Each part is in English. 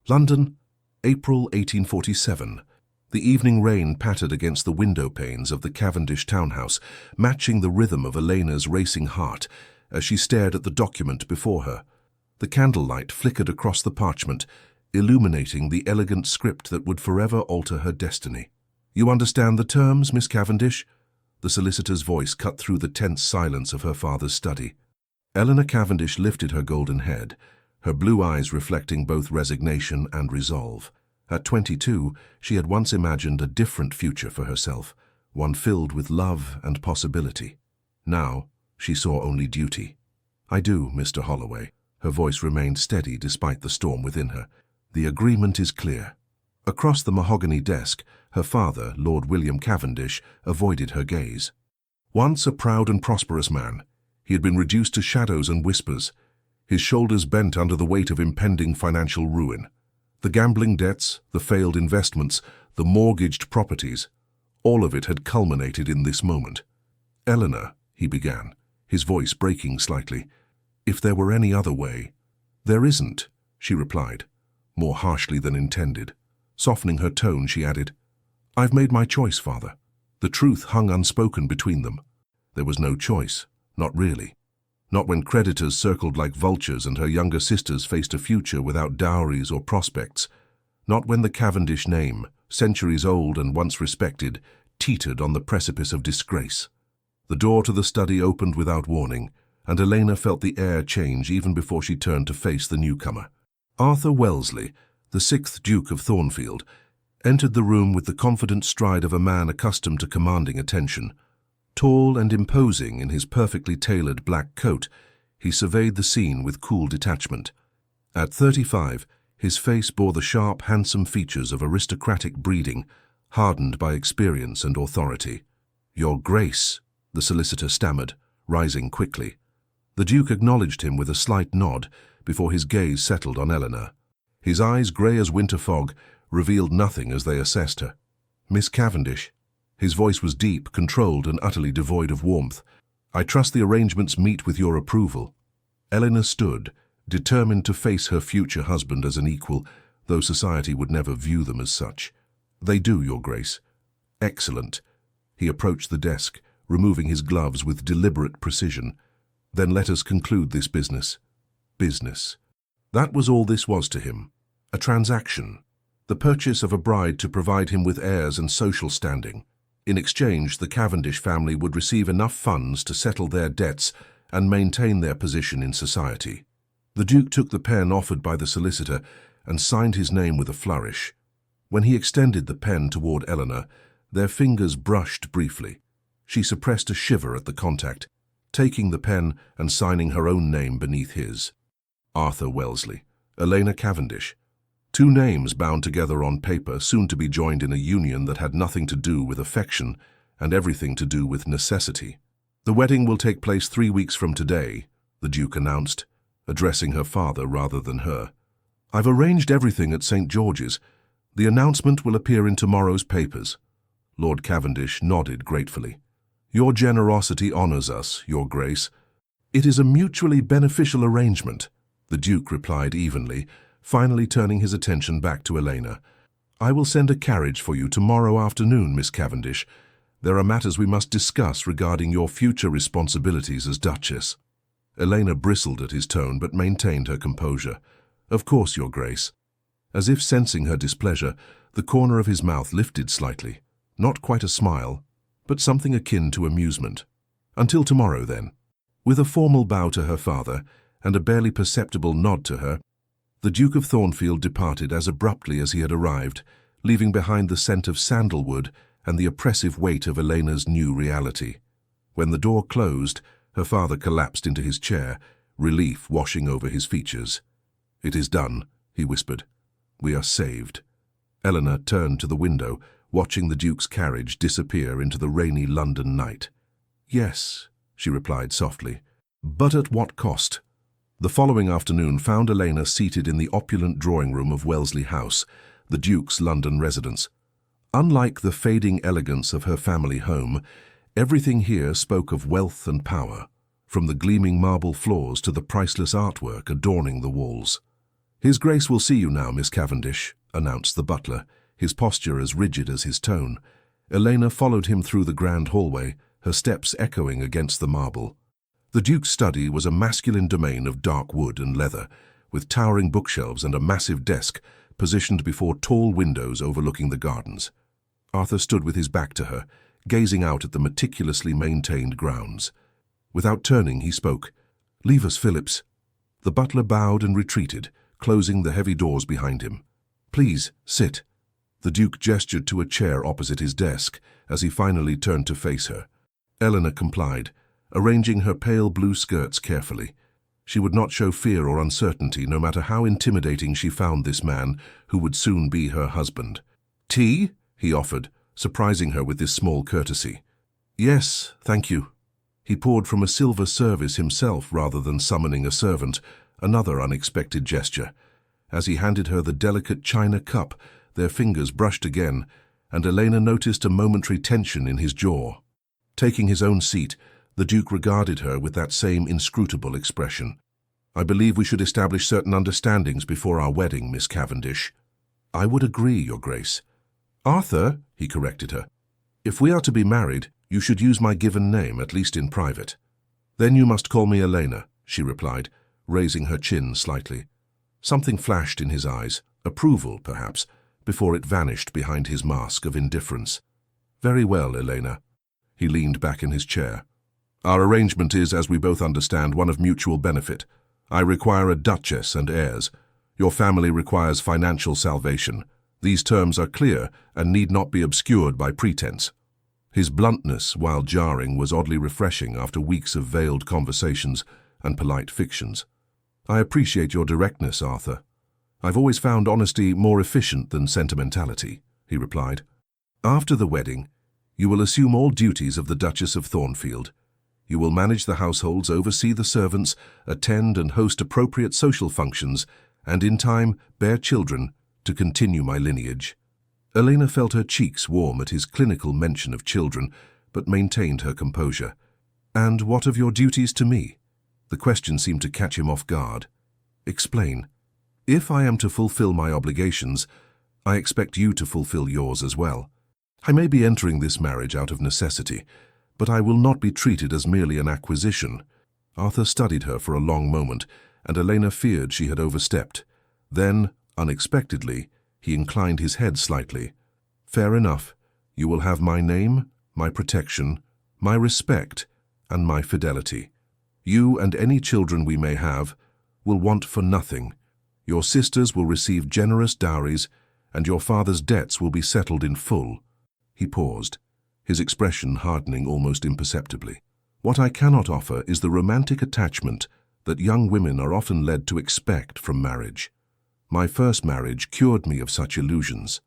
London, April 1847. The evening rain pattered against the window panes of the Cavendish townhouse, matching the rhythm of Elena's racing heart as she stared at the document before her. The candlelight flickered across the parchment, illuminating the elegant script that would forever alter her destiny. "You understand the terms, Miss Cavendish?" The solicitor's voice cut through the tense silence of her father's study. Eleanor Cavendish lifted her golden head, her blue eyes reflecting both resignation and resolve. At 22, she had once imagined a different future for herself, one filled with love and possibility. Now, she saw only duty. "I do, Mr. Holloway." Her voice remained steady despite the storm within her. "The agreement is clear." Across the mahogany desk, her father, Lord William Cavendish, avoided her gaze. Once a proud and prosperous man, he had been reduced to shadows and whispers, his shoulders bent under the weight of impending financial ruin. The gambling debts, the failed investments, the mortgaged properties, all of it had culminated in this moment. "Eleanor," he began, his voice breaking slightly, "if there were any other way—" "There isn't," she replied, more harshly than intended. Softening her tone, she added, "I've made my choice, Father." The truth hung unspoken between them. There was no choice, not really. Not when creditors circled like vultures and her younger sisters faced a future without dowries or prospects. Not when the Cavendish name, centuries old and once respected, teetered on the precipice of disgrace. The door to the study opened without warning, and Elena felt the air change even before she turned to face the newcomer. Arthur Wellesley, the 6th Duke of Thornfield, entered the room with the confident stride of a man accustomed to commanding attention. Tall and imposing in his perfectly tailored black coat, he surveyed the scene with cool detachment. At 35, his face bore the sharp, handsome features of aristocratic breeding, hardened by experience and authority. "Your Grace," the solicitor stammered, rising quickly. The Duke acknowledged him with a slight nod before his gaze settled on Eleanor. His eyes, grey as winter fog, revealed nothing as they assessed her. "Miss Cavendish." His voice was deep, controlled, and utterly devoid of warmth. "I trust the arrangements meet with your approval." Eleanor stood, determined to face her future husband as an equal, though society would never view them as such. "They do, Your Grace." "Excellent." He approached the desk, removing his gloves with deliberate precision. "Then let us conclude this business." Business. That was all this was to him. A transaction. The purchase of a bride to provide him with heirs and social standing. In exchange, the Cavendish family would receive enough funds to settle their debts and maintain their position in society. The Duke took the pen offered by the solicitor and signed his name with a flourish. When he extended the pen toward Eleanor, their fingers brushed briefly. She suppressed a shiver at the contact, taking the pen and signing her own name beneath his. Arthur Wellesley, Elena Cavendish. Two names bound together on paper, soon to be joined in a union that had nothing to do with affection and everything to do with necessity. "The wedding will take place 3 weeks from today," the Duke announced, addressing her father rather than her. "I've arranged everything at St. George's. The announcement will appear in tomorrow's papers." Lord Cavendish nodded gratefully. "Your generosity honors us, Your Grace." "It is a mutually beneficial arrangement," the Duke replied evenly, finally turning his attention back to Elena. "I will send a carriage for you tomorrow afternoon, Miss Cavendish. There are matters we must discuss regarding your future responsibilities as Duchess." Elena bristled at his tone but maintained her composure. "Of course, Your Grace." As if sensing her displeasure, the corner of his mouth lifted slightly. Not quite a smile, but something akin to amusement. "Until tomorrow, then." With a formal bow to her father and a barely perceptible nod to her, the Duke of Thornfield departed as abruptly as he had arrived, leaving behind the scent of sandalwood and the oppressive weight of Elena's new reality. When the door closed, her father collapsed into his chair, relief washing over his features. "It is done," he whispered. "We are saved." Eleanor turned to the window, watching the Duke's carriage disappear into the rainy London night. "Yes," she replied softly, "but at what cost?" The following afternoon found Elena seated in the opulent drawing-room of Wellesley House, the Duke's London residence. Unlike the fading elegance of her family home, everything here spoke of wealth and power, from the gleaming marble floors to the priceless artwork adorning the walls. "His Grace will see you now, Miss Cavendish," announced the butler, his posture as rigid as his tone. Elena followed him through the grand hallway, her steps echoing against the marble. The Duke's study was a masculine domain of dark wood and leather, with towering bookshelves and a massive desk positioned before tall windows overlooking the gardens. Arthur stood with his back to her, gazing out at the meticulously maintained grounds. Without turning, he spoke. "Leave us, Phillips." The butler bowed and retreated, closing the heavy doors behind him. "Please, sit." The Duke gestured to a chair opposite his desk as he finally turned to face her. Eleanor complied, arranging her pale blue skirts carefully. She would not show fear or uncertainty, no matter how intimidating she found this man who would soon be her husband. "Tea?" he offered, surprising her with this small courtesy. "Yes, thank you." He poured from a silver service himself rather than summoning a servant, another unexpected gesture. As he handed her the delicate china cup, their fingers brushed again, and Elena noticed a momentary tension in his jaw. Taking his own seat, the Duke regarded her with that same inscrutable expression. "I believe we should establish certain understandings before our wedding, Miss Cavendish." "I would agree, Your Grace." "Arthur," he corrected her, "if we are to be married, you should use my given name, at least in private." "Then you must call me Elena," she replied, raising her chin slightly. Something flashed in his eyes, approval, perhaps, before it vanished behind his mask of indifference. "Very well, Elena." He leaned back in his chair. "Our arrangement is, as we both understand, one of mutual benefit. I require a duchess and heirs. Your family requires financial salvation. These terms are clear and need not be obscured by pretense." His bluntness, while jarring, was oddly refreshing after weeks of veiled conversations and polite fictions. "I appreciate your directness, Arthur. I've always found honesty more efficient than sentimentality," he replied. "After the wedding, you will assume all duties of the Duchess of Thornfield. You will manage the households, oversee the servants, attend and host appropriate social functions, and in time bear children to continue my lineage." Elena felt her cheeks warm at his clinical mention of children, but maintained her composure. "And what of your duties to me?" The question seemed to catch him off guard. "Explain." "If I am to fulfill my obligations, I expect you to fulfill yours as well. I may be entering this marriage out of necessity, but I will not be treated as merely an acquisition." Arthur studied her for a long moment, and Elena feared she had overstepped. Then, unexpectedly, he inclined his head slightly. "Fair enough. You will have my name, my protection, my respect, and my fidelity. You and any children we may have will want for nothing. Your sisters will receive generous dowries, and your father's debts will be settled in full." He paused, his expression hardening almost imperceptibly. "What I cannot offer is the romantic attachment that young women are often led to expect from marriage. My first marriage cured me of such illusions."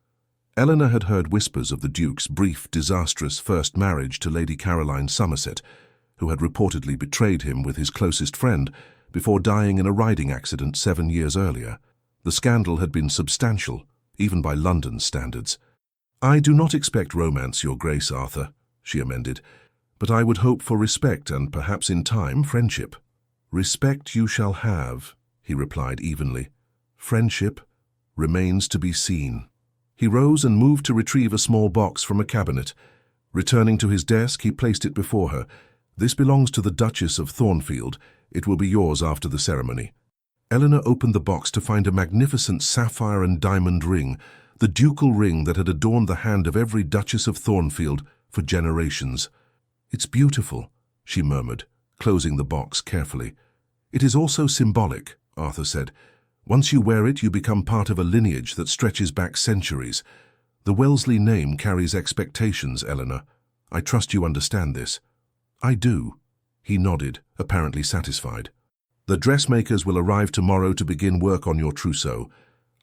Eleanor had heard whispers of the Duke's brief, disastrous first marriage to Lady Caroline Somerset, who had reportedly betrayed him with his closest friend before dying in a riding accident 7 years earlier. The scandal had been substantial, even by London standards. "I do not expect romance, Your Grace, Arthur," she amended, "but I would hope for respect and perhaps in time friendship." "Respect you shall have," he replied evenly. "Friendship remains to be seen." He rose and moved to retrieve a small box from a cabinet. Returning to his desk, he placed it before her. "This belongs to the Duchess of Thornfield. It will be yours after the ceremony." Eleanor opened the box to find a magnificent sapphire and diamond ring, the ducal ring that had adorned the hand of every Duchess of Thornfield for generations. "It's beautiful," she murmured, closing the box carefully. "It is also symbolic," Arthur said. "Once you wear it, you become part of a lineage that stretches back centuries. The Wellesley name carries expectations, Eleanor. I trust you understand this." "I do." He nodded, apparently satisfied. "The dressmakers will arrive tomorrow to begin work on your trousseau.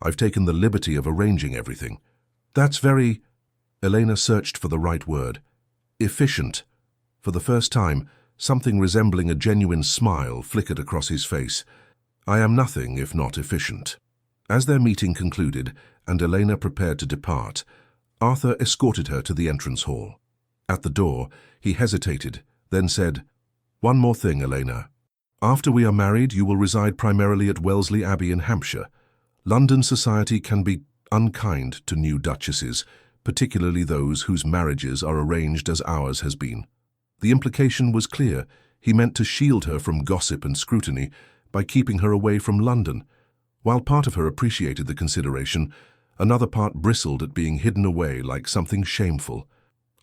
I've taken the liberty of arranging everything." "That's very—" Elena searched for the right word. "Efficient." For the first time, something resembling a genuine smile flickered across his face. "I am nothing if not efficient." As their meeting concluded and Elena prepared to depart, Arthur escorted her to the entrance hall. At the door, he hesitated, then said, "One more thing, Elena. After we are married, you will reside primarily at Wellesley Abbey in Hampshire. London society can be unkind to new duchesses, particularly those whose marriages are arranged as ours has been. The implication was clear. He meant to shield her from gossip and scrutiny by keeping her away from London. While part of her appreciated the consideration, another part bristled at being hidden away like something shameful.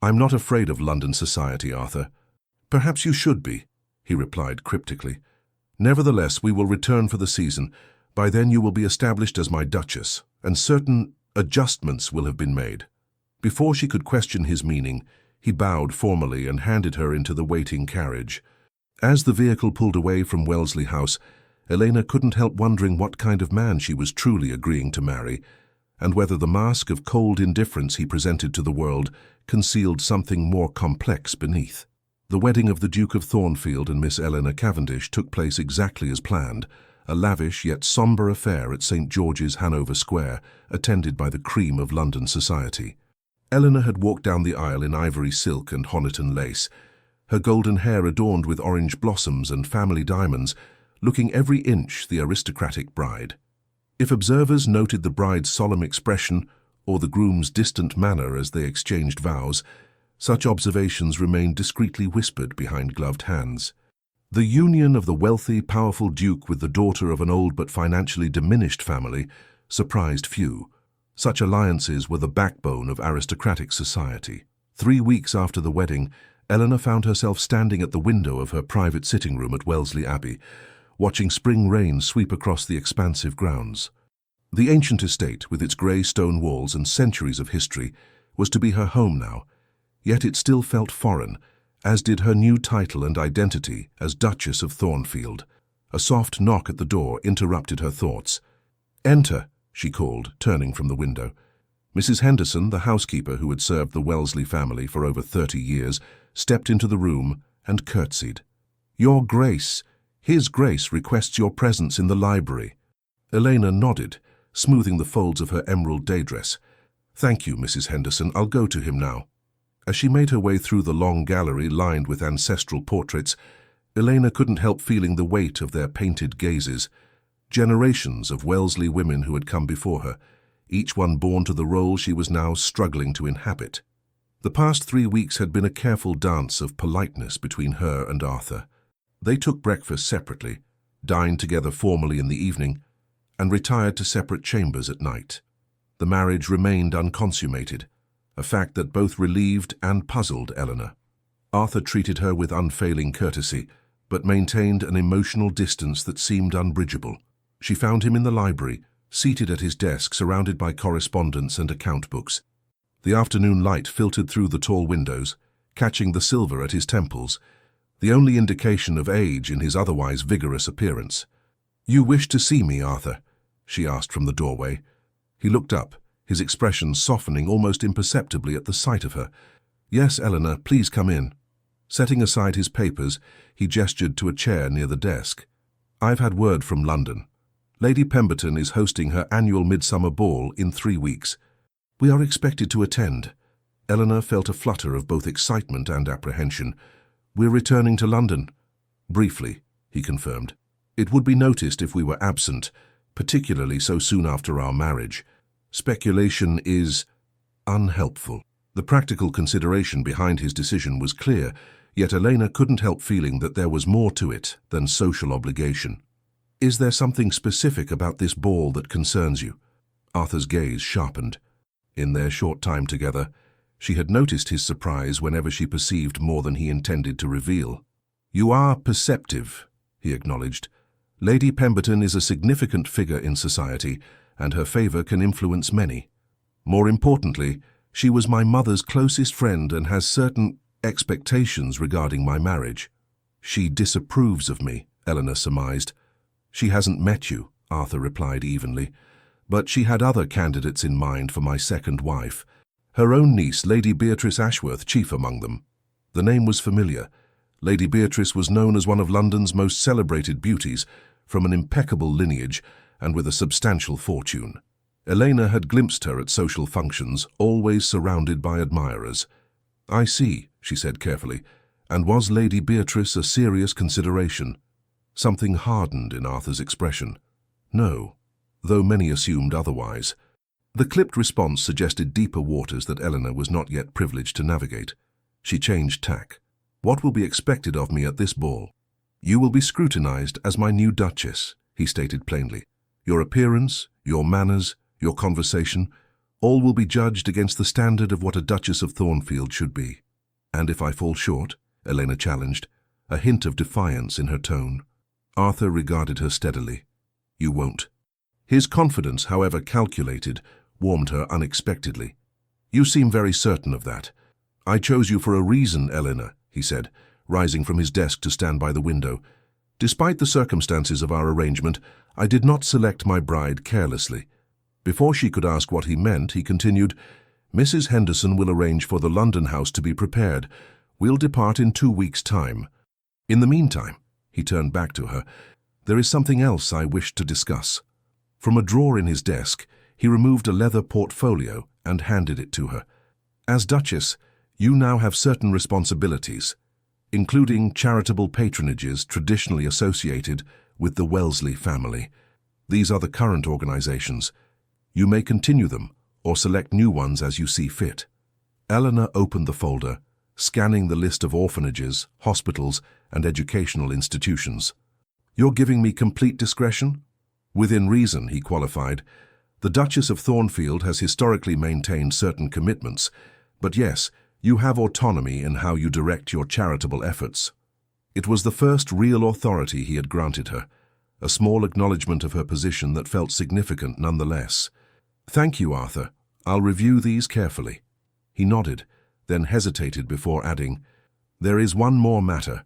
"I'm not afraid of London society, Arthur." "Perhaps you should be," he replied cryptically. "Nevertheless, we will return for the season. By then you will be established as my Duchess, and certain adjustments will have been made." Before she could question his meaning, he bowed formally and handed her into the waiting carriage. As the vehicle pulled away from Wellesley House, Elena couldn't help wondering what kind of man she was truly agreeing to marry, and whether the mask of cold indifference he presented to the world concealed something more complex beneath. The wedding of the Duke of Thornfield and Miss Eleanor Cavendish took place exactly as planned, a lavish yet sombre affair at St. George's, Hanover Square, attended by the cream of London society. Eleanor had walked down the aisle in ivory silk and Honiton lace, her golden hair adorned with orange blossoms and family diamonds, looking every inch the aristocratic bride. If observers noted the bride's solemn expression or the groom's distant manner as they exchanged vows, such observations remained discreetly whispered behind gloved hands. The union of the wealthy, powerful duke with the daughter of an old but financially diminished family surprised few. Such alliances were the backbone of aristocratic society. 3 weeks after the wedding, Eleanor found herself standing at the window of her private sitting room at Wellesley Abbey, watching spring rain sweep across the expansive grounds. The ancient estate, with its grey stone walls and centuries of history, was to be her home now, yet it still felt foreign, as did her new title and identity as Duchess of Thornfield. A soft knock at the door interrupted her thoughts. "Enter," she called, turning from the window. Mrs. Henderson, the housekeeper who had served the Wellesley family for over 30 years, stepped into the room and curtsied. "Your Grace, His Grace requests your presence in the library." Elena nodded, smoothing the folds of her emerald day dress. "Thank you, Mrs. Henderson. I'll go to him now." As she made her way through the long gallery lined with ancestral portraits, Elena couldn't help feeling the weight of their painted gazes. Generations of Wellesley women who had come before her, each one born to the role she was now struggling to inhabit. The past 3 weeks had been a careful dance of politeness between her and Arthur. They took breakfast separately, dined together formally in the evening, and retired to separate chambers at night. The marriage remained unconsummated, a fact that both relieved and puzzled Eleanor. Arthur treated her with unfailing courtesy, but maintained an emotional distance that seemed unbridgeable. She found him in the library, seated at his desk surrounded by correspondence and account books. The afternoon light filtered through the tall windows, catching the silver at his temples, the only indication of age in his otherwise vigorous appearance. "You wish to see me, Arthur?" she asked from the doorway. He looked up, his expression softening almost imperceptibly at the sight of her. "Yes, Eleanor, please come in." Setting aside his papers, he gestured to a chair near the desk. "I've had word from London. Lady Pemberton is hosting her annual midsummer ball in 3 weeks. We are expected to attend." Eleanor felt a flutter of both excitement and apprehension. "We're returning to London." "Briefly," he confirmed. "It would be noticed if we were absent, particularly so soon after our marriage. Speculation is unhelpful." The practical consideration behind his decision was clear, yet Elena couldn't help feeling that there was more to it than social obligation. "Is there something specific about this ball that concerns you?" Arthur's gaze sharpened. In their short time together, she had noticed his surprise whenever she perceived more than he intended to reveal. "You are perceptive," he acknowledged. "Lady Pemberton is a significant figure in society, and her favor can influence many. More importantly, she was my mother's closest friend and has certain expectations regarding my marriage." "She disapproves of me," Eleanor surmised. "She hasn't met you," Arthur replied evenly, "but she had other candidates in mind for my second wife. Her own niece, Lady Beatrice Ashworth, chief among them." The name was familiar. Lady Beatrice was known as one of London's most celebrated beauties, from an impeccable lineage and with a substantial fortune. Elena had glimpsed her at social functions, always surrounded by admirers. "I see," she said carefully. "And was Lady Beatrice a serious consideration?" Something hardened in Arthur's expression. "No." though many assumed otherwise. The clipped response suggested deeper waters that Eleanor was not yet privileged to navigate. She changed tack. "What will be expected of me at this ball?" "You will be scrutinized as my new Duchess," he stated plainly. "Your appearance, your manners, your conversation, all will be judged against the standard of what a Duchess of Thornfield should be." "And if I fall short?" Elena challenged, a hint of defiance in her tone. Arthur regarded her steadily. "You won't." His confidence, however calculated, warmed her unexpectedly. "You seem very certain of that." "I chose you for a reason, Eleanor," he said, rising from his desk to stand by the window. "Despite the circumstances of our arrangement, I did not select my bride carelessly." Before she could ask what he meant, he continued, "Mrs. Henderson will arrange for the London house to be prepared. We'll depart in 2 weeks' time. In the meantime," he turned back to her, "there is something else I wish to discuss." From a drawer in his desk, he removed a leather portfolio and handed it to her. "As Duchess, you now have certain responsibilities, including charitable patronages traditionally associated with the Wellesley family. These are the current organizations. You may continue them or select new ones as you see fit." Eleanor opened the folder, scanning the list of orphanages, hospitals, and educational institutions. "You're giving me complete discretion?" "Within reason," he qualified. "The Duchess of Thornfield has historically maintained certain commitments, but yes, you have autonomy in how you direct your charitable efforts." It was the first real authority he had granted her, a small acknowledgement of her position that felt significant nonetheless. "Thank you, Arthur. I'll review these carefully." He nodded, then hesitated before adding, "There is one more matter.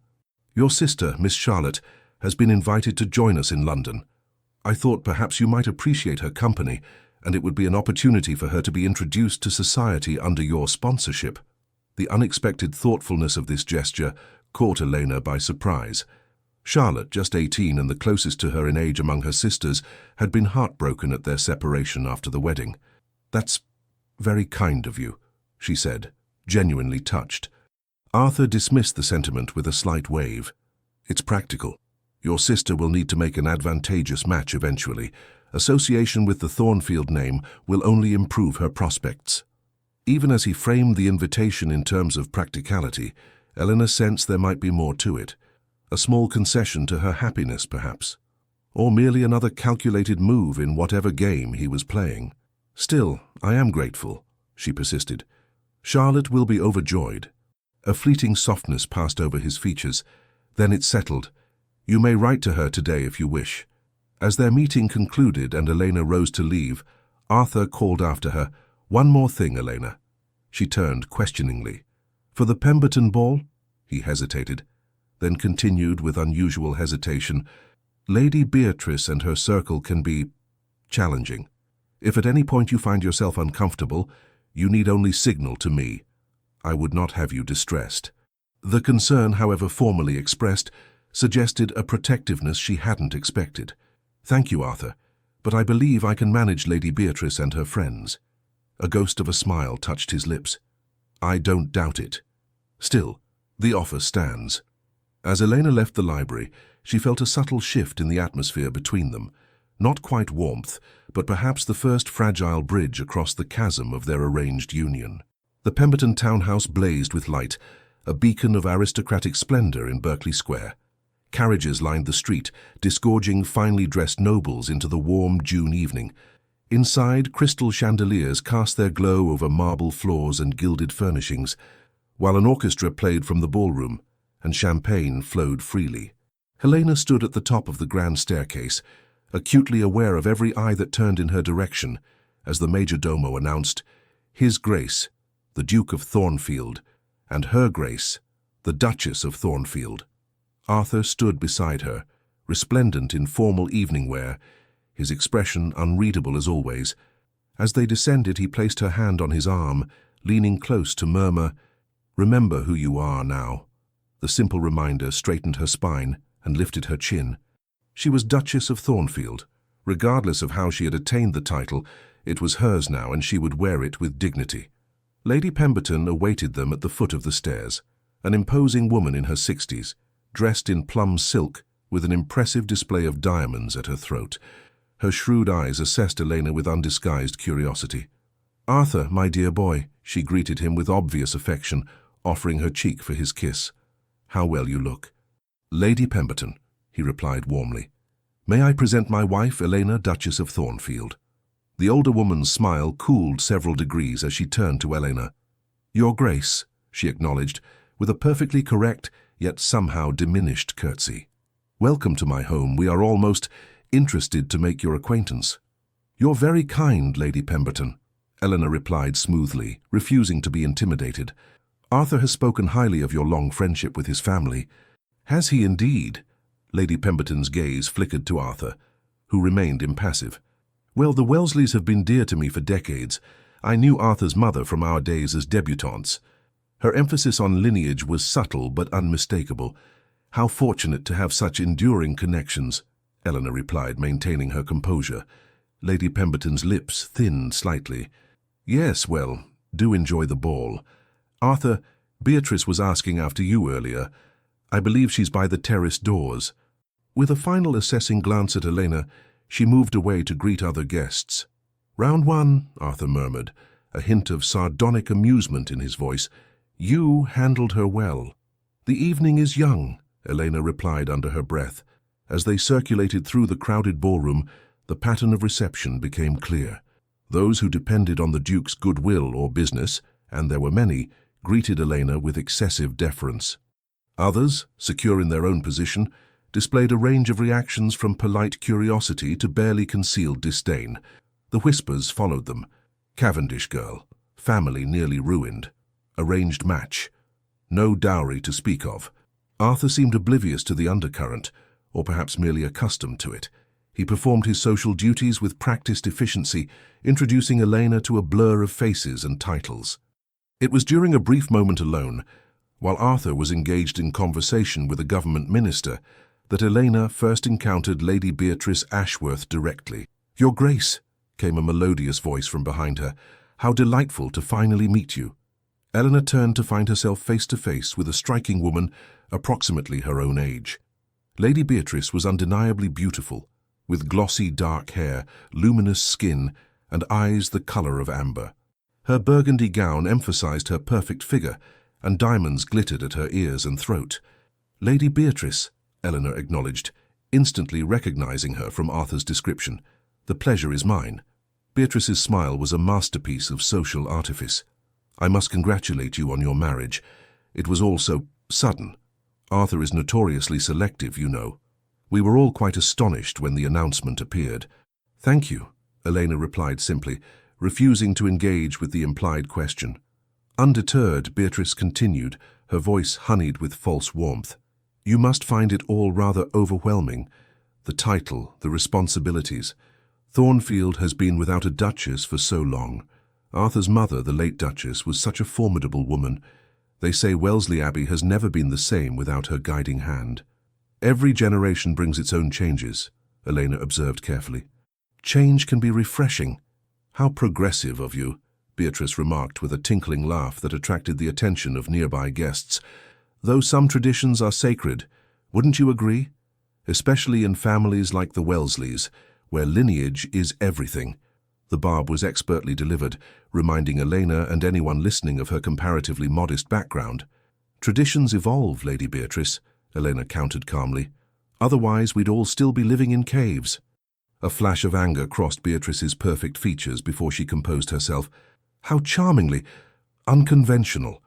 Your sister, Miss Charlotte, has been invited to join us in London. I thought perhaps you might appreciate her company, and it would be an opportunity for her to be introduced to society under your sponsorship." The unexpected thoughtfulness of this gesture caught Elena by surprise. Charlotte, just 18 and the closest to her in age among her sisters, had been heartbroken at their separation after the wedding. "That's very kind of you," she said, genuinely touched. Arthur dismissed the sentiment with a slight wave. "It's practical. Your sister will need to make an advantageous match eventually. Association with the Thornfield name will only improve her prospects." Even as he framed the invitation in terms of practicality, Eleanor sensed there might be more to it. A small concession to her happiness, perhaps. Or merely another calculated move in whatever game he was playing. "Still, I am grateful," she persisted. "Charlotte will be overjoyed." A fleeting softness passed over his features. Then it settled. "You may write to her today if you wish." As their meeting concluded and Elena rose to leave, Arthur called after her, "One more thing, Elena." She turned questioningly. "For the Pemberton ball?" He hesitated, then continued with unusual hesitation, "Lady Beatrice and her circle can be challenging. If at any point you find yourself uncomfortable, you need only signal to me. I would not have you distressed." The concern, however formally expressed, suggested a protectiveness she hadn't expected. "Thank you, Arthur, but I believe I can manage Lady Beatrice and her friends." A ghost of a smile touched his lips. "I don't doubt it. Still, the offer stands." As Elena left the library, she felt a subtle shift in the atmosphere between them. Not quite warmth, but perhaps the first fragile bridge across the chasm of their arranged union. The Pemberton townhouse blazed with light, a beacon of aristocratic splendor in Berkeley Square. Carriages lined the street, disgorging finely dressed nobles into the warm June evening. Inside, crystal chandeliers cast their glow over marble floors and gilded furnishings, while an orchestra played from the ballroom, and champagne flowed freely. Helena stood at the top of the grand staircase, acutely aware of every eye that turned in her direction, as the majordomo announced, "His Grace, the Duke of Thornfield, and Her Grace, the Duchess of Thornfield." Arthur stood beside her, resplendent in formal evening wear, his expression unreadable as always. As they descended, he placed her hand on his arm, leaning close to murmur, "Remember who you are now." The simple reminder straightened her spine and lifted her chin. She was Duchess of Thornfield. Regardless of how she had attained the title, it was hers now, and she would wear it with dignity. Lady Pemberton awaited them at the foot of the stairs, an imposing woman in her 60s, dressed in plum silk with an impressive display of diamonds at her throat. Her shrewd eyes assessed Elena with undisguised curiosity. "Arthur, my dear boy," she greeted him with obvious affection, offering her cheek for his kiss. "How well you look." "Lady Pemberton," he replied warmly. "May I present my wife, Elena, Duchess of Thornfield?" The older woman's smile cooled several degrees as she turned to Elena. "Your Grace," she acknowledged, with a perfectly correct, yet somehow diminished curtsy. "Welcome to my home. We are almost interested to make your acquaintance." "You're very kind, Lady Pemberton," Elena replied smoothly, refusing to be intimidated. "Arthur has spoken highly of your long friendship with his family." "Has he indeed?" Lady Pemberton's gaze flickered to Arthur, who remained impassive. "Well, the Wellesleys have been dear to me for decades. I knew Arthur's mother from our days as debutantes. Her emphasis on lineage was subtle but unmistakable. How fortunate to have such enduring connections," Eleanor replied, maintaining her composure. Lady Pemberton's lips thinned slightly. "Yes, well, do enjoy the ball. Arthur, Beatrice was asking after you earlier. I believe she's by the terrace doors." With a final assessing glance at Elena, she moved away to greet other guests. "Round one," Arthur murmured, a hint of sardonic amusement in his voice. "You handled her well." "The evening is young," Elena replied under her breath. As they circulated through the crowded ballroom, the pattern of reception became clear. Those who depended on the Duke's goodwill or business, and there were many, greeted Elena with excessive deference. Others, secure in their own position, displayed a range of reactions from polite curiosity to barely concealed disdain. The whispers followed them. Cavendish girl, family nearly ruined, arranged match, no dowry to speak of. Arthur seemed oblivious to the undercurrent, or perhaps merely accustomed to it. He performed his social duties with practiced efficiency, introducing Elena to a blur of faces and titles. It was during a brief moment alone, while Arthur was engaged in conversation with a government minister, that Elena first encountered Lady Beatrice Ashworth directly. "Your Grace," came a melodious voice from behind her. "How delightful to finally meet you." Eleanor turned to find herself face to face with a striking woman approximately her own age. Lady Beatrice was undeniably beautiful, with glossy dark hair, luminous skin, and eyes the color of amber. Her burgundy gown emphasized her perfect figure, and diamonds glittered at her ears and throat. "Lady Beatrice," Eleanor acknowledged, instantly recognizing her from Arthur's description. "The pleasure is mine." Beatrice's smile was a masterpiece of social artifice. "I must congratulate you on your marriage. It was all so sudden. Arthur is notoriously selective, you know." We were all quite astonished when the announcement appeared. "Thank you," Elena replied simply, refusing to engage with the implied question. Undeterred, Beatrice continued, her voice honeyed with false warmth. "You must find it all rather overwhelming. The title, the responsibilities. Thornfield has been without a duchess for so long. Arthur's mother, the late Duchess, was such a formidable woman. They say Wellesley Abbey has never been the same without her guiding hand." "Every generation brings its own changes," Elena observed carefully. "Change can be refreshing." "How progressive of you," Beatrice remarked with a tinkling laugh that attracted the attention of nearby guests. "Though some traditions are sacred, wouldn't you agree? Especially in families like the Wellesleys, where lineage is everything." The barb was expertly delivered, reminding Elena and anyone listening of her comparatively modest background. "Traditions evolve, Lady Beatrice," Elena countered calmly. "Otherwise we'd all still be living in caves." A flash of anger crossed Beatrice's perfect features before she composed herself. "How charmingly unconventional.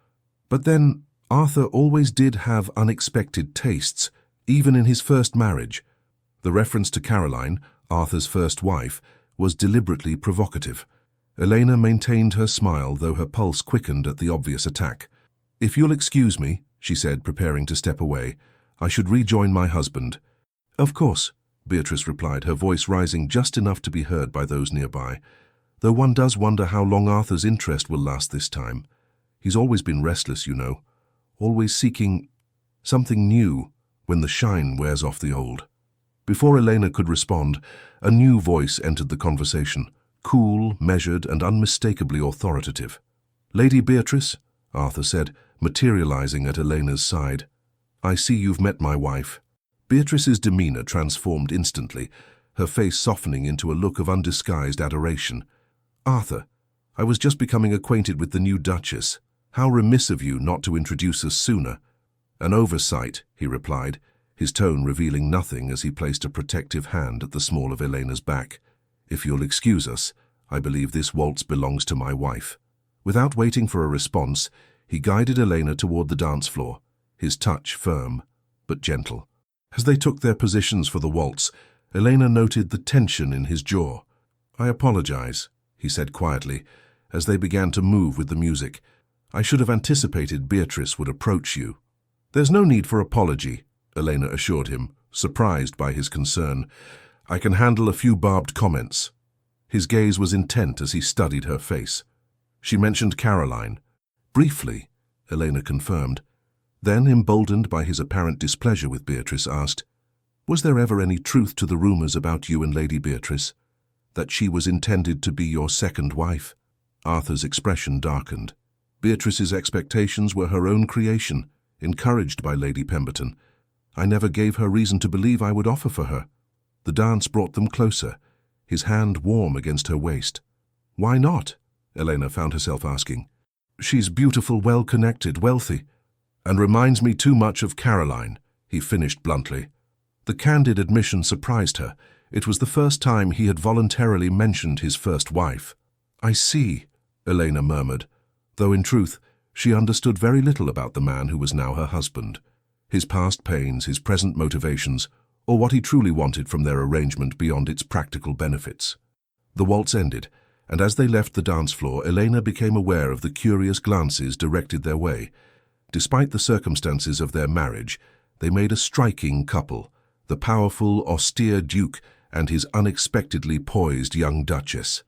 But then, Arthur always did have unexpected tastes, even in his first marriage." The reference to Caroline, Arthur's first wife, was deliberately provocative. Elena maintained her smile, though her pulse quickened at the obvious attack. "If you'll excuse me," she said, preparing to step away, "I should rejoin my husband." "Of course," Beatrice replied, her voice rising just enough to be heard by those nearby. "Though one does wonder how long Arthur's interest will last this time. He's always been restless, you know, always seeking something new when the shine wears off the old." Before Elena could respond, a new voice entered the conversation, cool, measured, and unmistakably authoritative. "Lady Beatrice," Arthur said, materializing at Elena's side, "I see you've met my wife." Beatrice's demeanor transformed instantly, her face softening into a look of undisguised adoration. "Arthur, I was just becoming acquainted with the new Duchess. How remiss of you not to introduce us sooner." "An oversight," he replied, his tone revealing nothing as he placed a protective hand at the small of Elena's back. "If you'll excuse us, I believe this waltz belongs to my wife." Without waiting for a response, he guided Elena toward the dance floor, his touch firm but gentle. As they took their positions for the waltz, Elena noted the tension in his jaw. "I apologize," he said quietly, as they began to move with the music. "I should have anticipated Beatrice would approach you." "There's no need for apology," Elena assured him, surprised by his concern. "I can handle a few barbed comments." His gaze was intent as he studied her face. "She mentioned Caroline." "Briefly," Elena confirmed. Then, emboldened by his apparent displeasure with Beatrice, asked, "Was there ever any truth to the rumors about you and Lady Beatrice? That she was intended to be your second wife?" Arthur's expression darkened. "Beatrice's expectations were her own creation, encouraged by Lady Pemberton. I never gave her reason to believe I would offer for her." The dance brought them closer, his hand warm against her waist. "Why not?" Elena found herself asking. "She's beautiful, well-connected, wealthy, and reminds me too much of Caroline," he finished bluntly. The candid admission surprised her. It was the first time he had voluntarily mentioned his first wife. "I see," Elena murmured, though in truth she understood very little about the man who was now her husband, his past pains, his present motivations, or what he truly wanted from their arrangement beyond its practical benefits. The waltz ended, and as they left the dance floor, Elena became aware of the curious glances directed their way. Despite the circumstances of their marriage, they made a striking couple, the powerful, austere Duke and his unexpectedly poised young Duchess.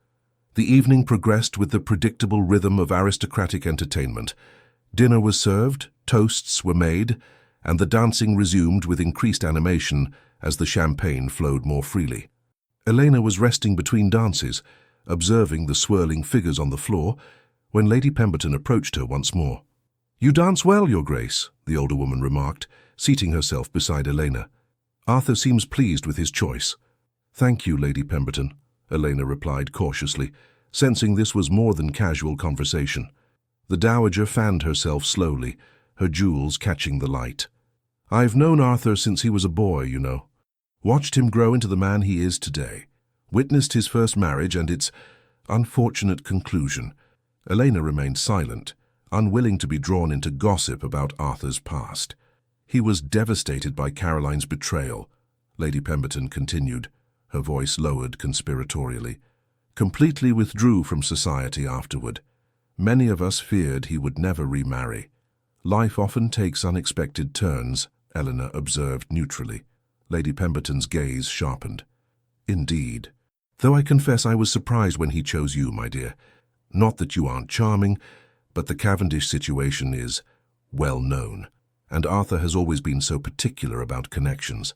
The evening progressed with the predictable rhythm of aristocratic entertainment. Dinner was served, toasts were made, and the dancing resumed with increased animation as the champagne flowed more freely. Elena was resting between dances, observing the swirling figures on the floor, when Lady Pemberton approached her once more. "You dance well, Your Grace," the older woman remarked, seating herself beside Elena. "Arthur seems pleased with his choice." "Thank you, Lady Pemberton," Elena replied cautiously, sensing this was more than casual conversation. The dowager fanned herself slowly, her jewels catching the light. "I've known Arthur since he was a boy, you know. Watched him grow into the man he is today. Witnessed his first marriage and its unfortunate conclusion." Elena remained silent, unwilling to be drawn into gossip about Arthur's past. "He was devastated by Caroline's betrayal," Lady Pemberton continued, her voice lowered conspiratorially. "Completely withdrew from society afterward. Many of us feared he would never remarry." "Life often takes unexpected turns," Eleanor observed neutrally. Lady Pemberton's gaze sharpened. "Indeed. Though I confess I was surprised when he chose you, my dear. Not that you aren't charming, but the Cavendish situation is well known, and Arthur has always been so particular about connections."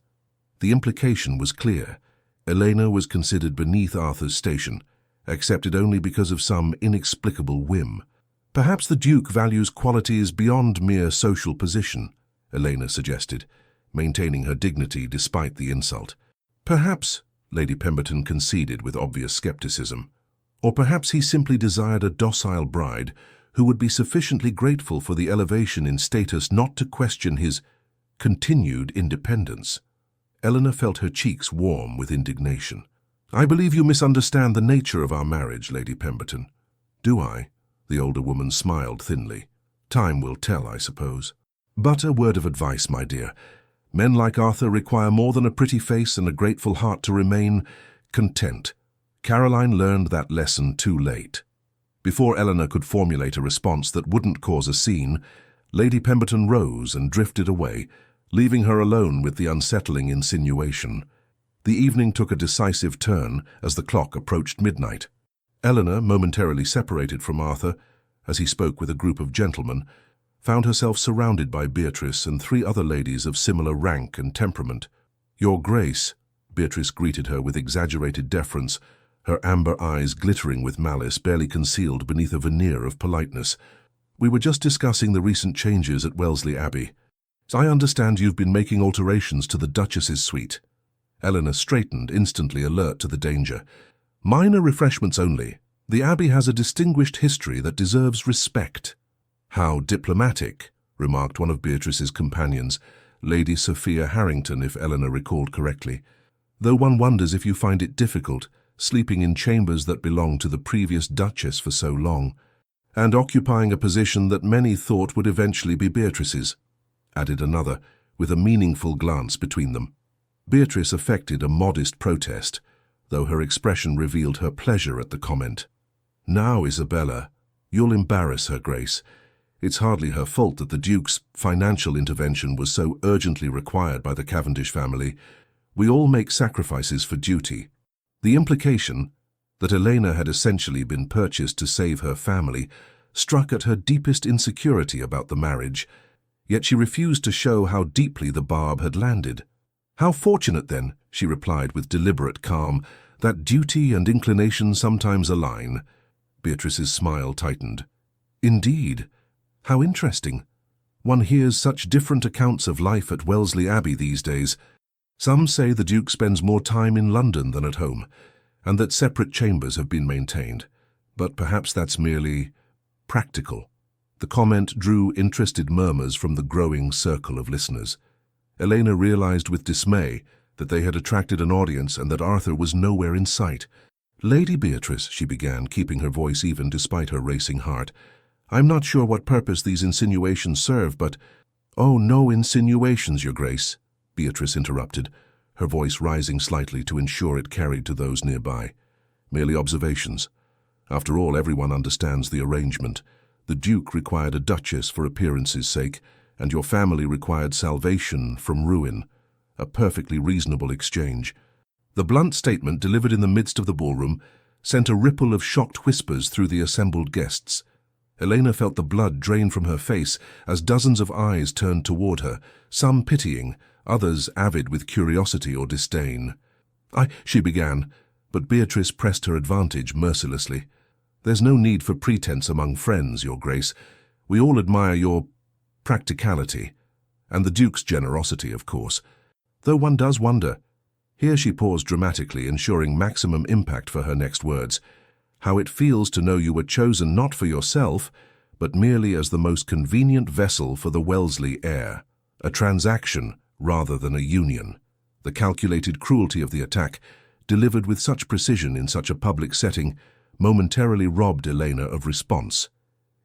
The implication was clear. Elena was considered beneath Arthur's station, accepted only because of some inexplicable whim. "Perhaps the Duke values qualities beyond mere social position," Elena suggested, maintaining her dignity despite the insult. "Perhaps," Lady Pemberton conceded with obvious skepticism. "Or perhaps he simply desired a docile bride who would be sufficiently grateful for the elevation in status not to question his continued independence." Eleanor felt her cheeks warm with indignation. "I believe you misunderstand the nature of our marriage, Lady Pemberton." "Do I?" The older woman smiled thinly. "Time will tell, I suppose. But a word of advice, my dear. Men like Arthur require more than a pretty face and a grateful heart to remain content. Caroline learned that lesson too late." Before Eleanor could formulate a response that wouldn't cause a scene, Lady Pemberton rose and drifted away, leaving her alone with the unsettling insinuation. The evening took a decisive turn as the clock approached midnight. Eleanor, momentarily separated from Arthur, as he spoke with a group of gentlemen, found herself surrounded by Beatrice and 3 other ladies of similar rank and temperament. "Your Grace," Beatrice greeted her with exaggerated deference, her amber eyes glittering with malice barely concealed beneath a veneer of politeness. "We were just discussing the recent changes at Wellesley Abbey. I understand you've been making alterations to the Duchess's suite." Eleanor straightened, instantly alert to the danger. "Minor refreshments only. The Abbey has a distinguished history that deserves respect." "How diplomatic," remarked one of Beatrice's companions, Lady Sophia Harrington, if Eleanor recalled correctly. "Though one wonders if you find it difficult, sleeping in chambers that belonged to the previous Duchess for so long, and occupying a position that many thought would eventually be Beatrice's," added another, with a meaningful glance between them. Beatrice affected a modest protest, though her expression revealed her pleasure at the comment. "Now, Isabella, you'll embarrass her Grace. It's hardly her fault that the Duke's financial intervention was so urgently required by the Cavendish family. We all make sacrifices for duty." The implication that Elena had essentially been purchased to save her family struck at her deepest insecurity about the marriage, yet she refused to show how deeply the barb had landed. "How fortunate, then," she replied with deliberate calm, "that duty and inclination sometimes align." Beatrice's smile tightened. "Indeed. How interesting. One hears such different accounts of life at Wellesley Abbey these days. Some say the Duke spends more time in London than at home, and that separate chambers have been maintained. But perhaps that's merely practical." The comment drew interested murmurs from the growing circle of listeners. Elena realized with dismay that they had attracted an audience and that Arthur was nowhere in sight. "Lady Beatrice," she began, keeping her voice even despite her racing heart, "I'm not sure what purpose these insinuations serve, but—" "Oh, no insinuations, Your Grace," Beatrice interrupted, her voice rising slightly to ensure it carried to those nearby. "Merely observations. After all, everyone understands the arrangement. The Duke required a Duchess for appearance's sake, and your family required salvation from ruin. A perfectly reasonable exchange." The blunt statement, delivered in the midst of the ballroom, sent a ripple of shocked whispers through the assembled guests. Elena felt the blood drain from her face as dozens of eyes turned toward her, some pitying, others avid with curiosity or disdain. She began, but Beatrice pressed her advantage mercilessly. "There's no need for pretense among friends, Your Grace. We all admire your practicality, and the Duke's generosity, of course. Though one does wonder—" Here she paused dramatically, ensuring maximum impact for her next words. "How it feels to know you were chosen not for yourself, but merely as the most convenient vessel for the Wellesley heir. A transaction rather than a union." The calculated cruelty of the attack, delivered with such precision in such a public setting, momentarily robbed Elena of response.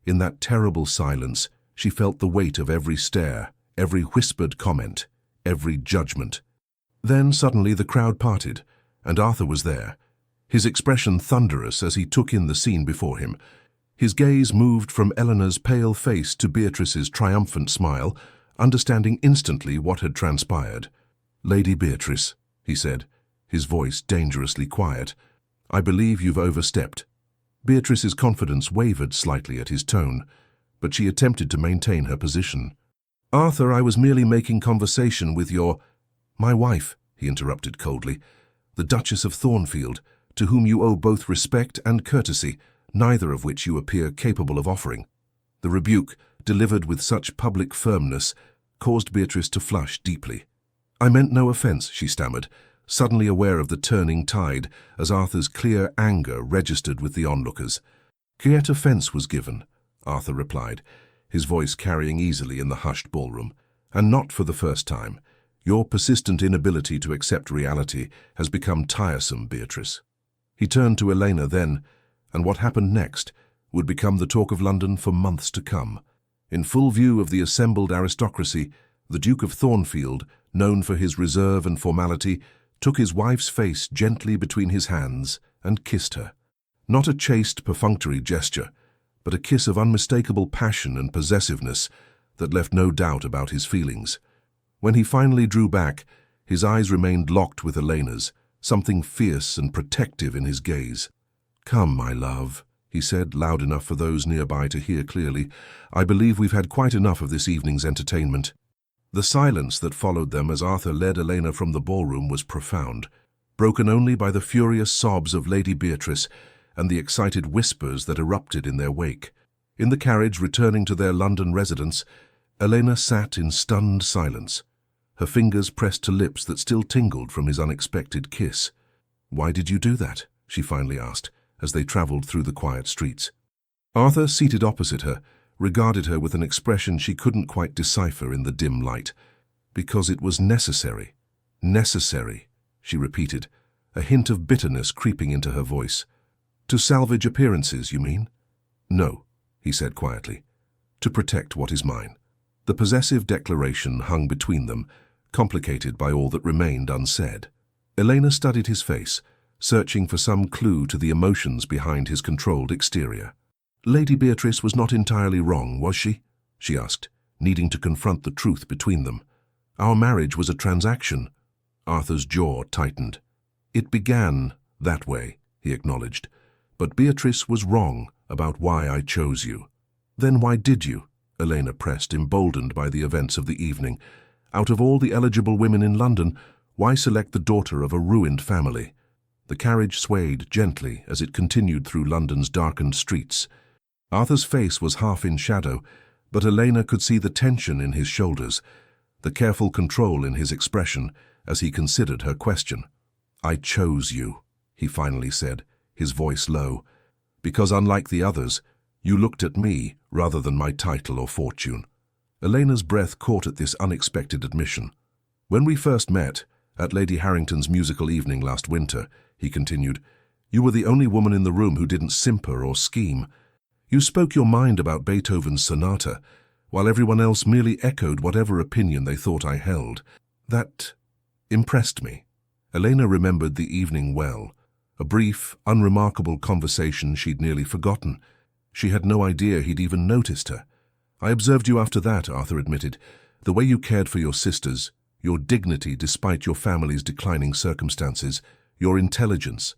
In that terrible silence, she felt the weight of every stare, every whispered comment, every judgment. Then suddenly the crowd parted, and Arthur was there, his expression thunderous as he took in the scene before him. His gaze moved from Eleanor's pale face to Beatrice's triumphant smile, understanding instantly what had transpired. "Lady Beatrice," he said, his voice dangerously quiet, "I believe you've overstepped." Beatrice's confidence wavered slightly at his tone, but she attempted to maintain her position. "Arthur, I was merely making conversation with your—" "My wife," he interrupted coldly, "the Duchess of Thornfield, to whom you owe both respect and courtesy, neither of which you appear capable of offering." The rebuke, delivered with such public firmness, caused Beatrice to flush deeply. "I meant no offence," she stammered, suddenly aware of the turning tide as Arthur's clear anger registered with the onlookers. "Yet offence was given," Arthur replied, his voice carrying easily in the hushed ballroom, "and not for the first time. Your persistent inability to accept reality has become tiresome, Beatrice." He turned to Elena then, and what happened next would become the talk of London for months to come. In full view of the assembled aristocracy, the Duke of Thornfield, known for his reserve and formality, took his wife's face gently between his hands and kissed her. Not a chaste, perfunctory gesture, but a kiss of unmistakable passion and possessiveness that left no doubt about his feelings. When he finally drew back, his eyes remained locked with Elena's, something fierce and protective in his gaze. "Come, my love," he said, loud enough for those nearby to hear clearly. "I believe we've had quite enough of this evening's entertainment." The silence that followed them as Arthur led Elena from the ballroom was profound, broken only by the furious sobs of Lady Beatrice and the excited whispers that erupted in their wake. In the carriage returning to their London residence, Elena sat in stunned silence, her fingers pressed to lips that still tingled from his unexpected kiss. "Why did you do that?" she finally asked, as they travelled through the quiet streets. Arthur, seated opposite her, regarded her with an expression she couldn't quite decipher in the dim light. "Because it was necessary." "Necessary," she repeated, a hint of bitterness creeping into her voice. "To salvage appearances, you mean?" "No," he said quietly. "To protect what is mine." The possessive declaration hung between them, complicated by all that remained unsaid. Elena studied his face, searching for some clue to the emotions behind his controlled exterior. "Lady Beatrice was not entirely wrong, was she?" she asked, needing to confront the truth between them. "Our marriage was a transaction." Arthur's jaw tightened. "It began that way," he acknowledged. "But Beatrice was wrong about why I chose you." "Then why did you?" Elena pressed, emboldened by the events of the evening. "Out of all the eligible women in London, why select the daughter of a ruined family?" The carriage swayed gently as it continued through London's darkened streets. Arthur's face was half in shadow, but Elena could see the tension in his shoulders, the careful control in his expression as he considered her question. "I chose you," he finally said, his voice low, "because unlike the others, you looked at me rather than my title or fortune." Elena's breath caught at this unexpected admission. "When we first met, at Lady Harrington's musical evening last winter," he continued, "you were the only woman in the room who didn't simper or scheme. You spoke your mind about Beethoven's sonata, while everyone else merely echoed whatever opinion they thought I held. That impressed me." Elena remembered the evening well, a brief, unremarkable conversation she'd nearly forgotten. She had no idea he'd even noticed her. "I observed you after that," Arthur admitted, "the way you cared for your sisters, your dignity despite your family's declining circumstances, your intelligence.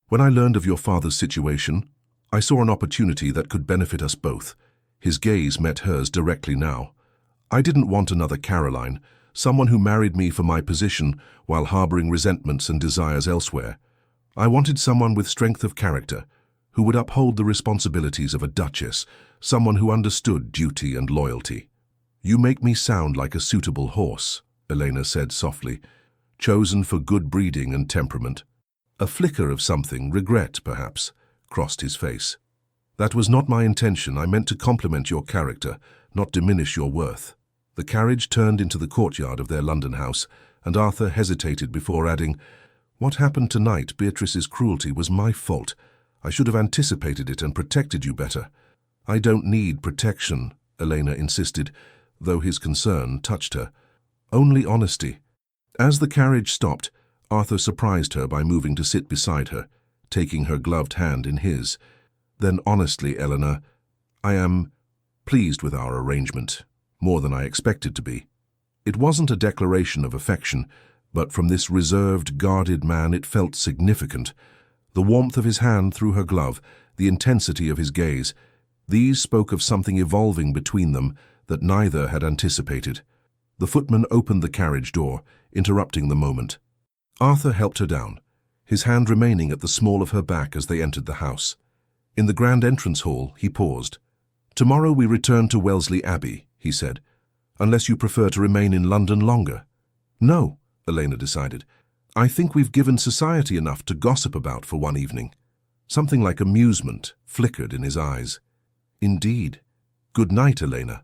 When I learned of your father's situation, I saw an opportunity that could benefit us both." His gaze met hers directly now. "I didn't want another Caroline, someone who married me for my position while harboring resentments and desires elsewhere. I wanted someone with strength of character, who would uphold the responsibilities of a duchess, someone who understood duty and loyalty." "You make me sound like a suitable horse," Elena said softly, "chosen for good breeding and temperament." A flicker of something, regret perhaps, crossed his face. "That was not my intention. I meant to compliment your character, not diminish your worth." The carriage turned into the courtyard of their London house, and Arthur hesitated before adding, "What happened tonight, Beatrice's cruelty, was my fault. I should have anticipated it and protected you better." "I don't need protection," Elena insisted, though his concern touched her. "Only honesty." As the carriage stopped, Arthur surprised her by moving to sit beside her, taking her gloved hand in his. "Then honestly, Eleanor, I am pleased with our arrangement, more than I expected to be." It wasn't a declaration of affection, but from this reserved, guarded man it felt significant. The warmth of his hand through her glove, the intensity of his gaze, these spoke of something evolving between them that neither had anticipated. The footman opened the carriage door, interrupting the moment. Arthur helped her down, his hand remaining at the small of her back as they entered the house. In the grand entrance hall, he paused. "Tomorrow we return to Wellesley Abbey," he said, "unless you prefer to remain in London longer." "No," Elena decided. "I think we've given society enough to gossip about for one evening." Something like amusement flickered in his eyes. "Indeed. Good night, Elena."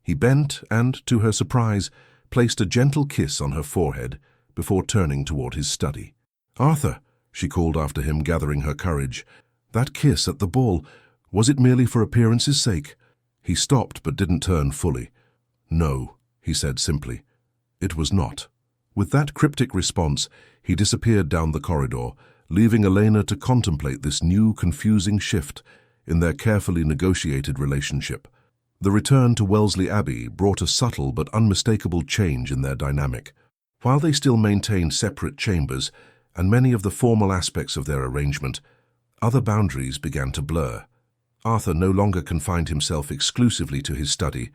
He bent and, to her surprise, placed a gentle kiss on her forehead before turning toward his study. "Arthur," she called after him, gathering her courage. "That kiss at the ball, was it merely for appearance's sake?" He stopped but didn't turn fully. "No," he said simply. "It was not." With that cryptic response, he disappeared down the corridor, leaving Elena to contemplate this new, confusing shift in their carefully negotiated relationship. The return to Wellesley Abbey brought a subtle but unmistakable change in their dynamic. While they still maintained separate chambers and many of the formal aspects of their arrangement, other boundaries began to blur. Arthur no longer confined himself exclusively to his study,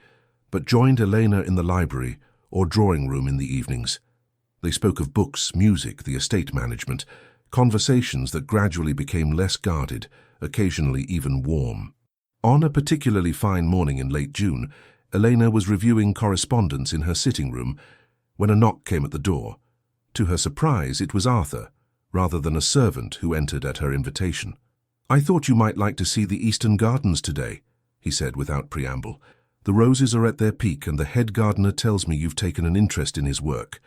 but joined Elena in the library or drawing room in the evenings. They spoke of books, music, the estate management, conversations that gradually became less guarded, occasionally even warm. On a particularly fine morning in late June, Elena was reviewing correspondence in her sitting room when a knock came at the door. To her surprise, it was Arthur, rather than a servant who entered at her invitation. "I thought you might like to see the Eastern Gardens today," he said without preamble. "The roses are at their peak, and the head gardener tells me you've taken an interest in his work."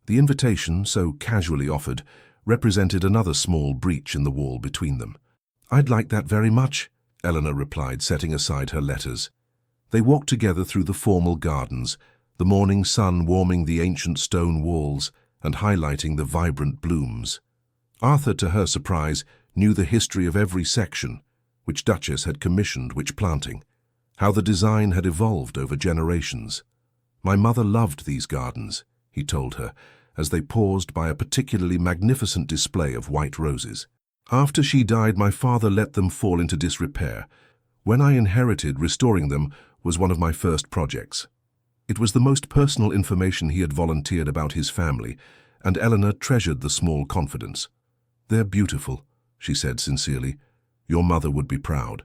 The invitation, so casually offered, represented another small breach in the wall between them. "I'd like that very much," Eleanor replied, setting aside her letters. They walked together through the formal gardens, the morning sun warming the ancient stone walls and highlighting the vibrant blooms. Arthur, to her surprise, knew the history of every section, which Duchess had commissioned which planting, how the design had evolved over generations. "My mother loved these gardens," he told her, as they paused by a particularly magnificent display of white roses. "After she died, my father let them fall into disrepair. When I inherited, restoring them was one of my first projects." It was the most personal information he had volunteered about his family, and Eleanor treasured the small confidence. "They're beautiful," she said sincerely. "Your mother would be proud."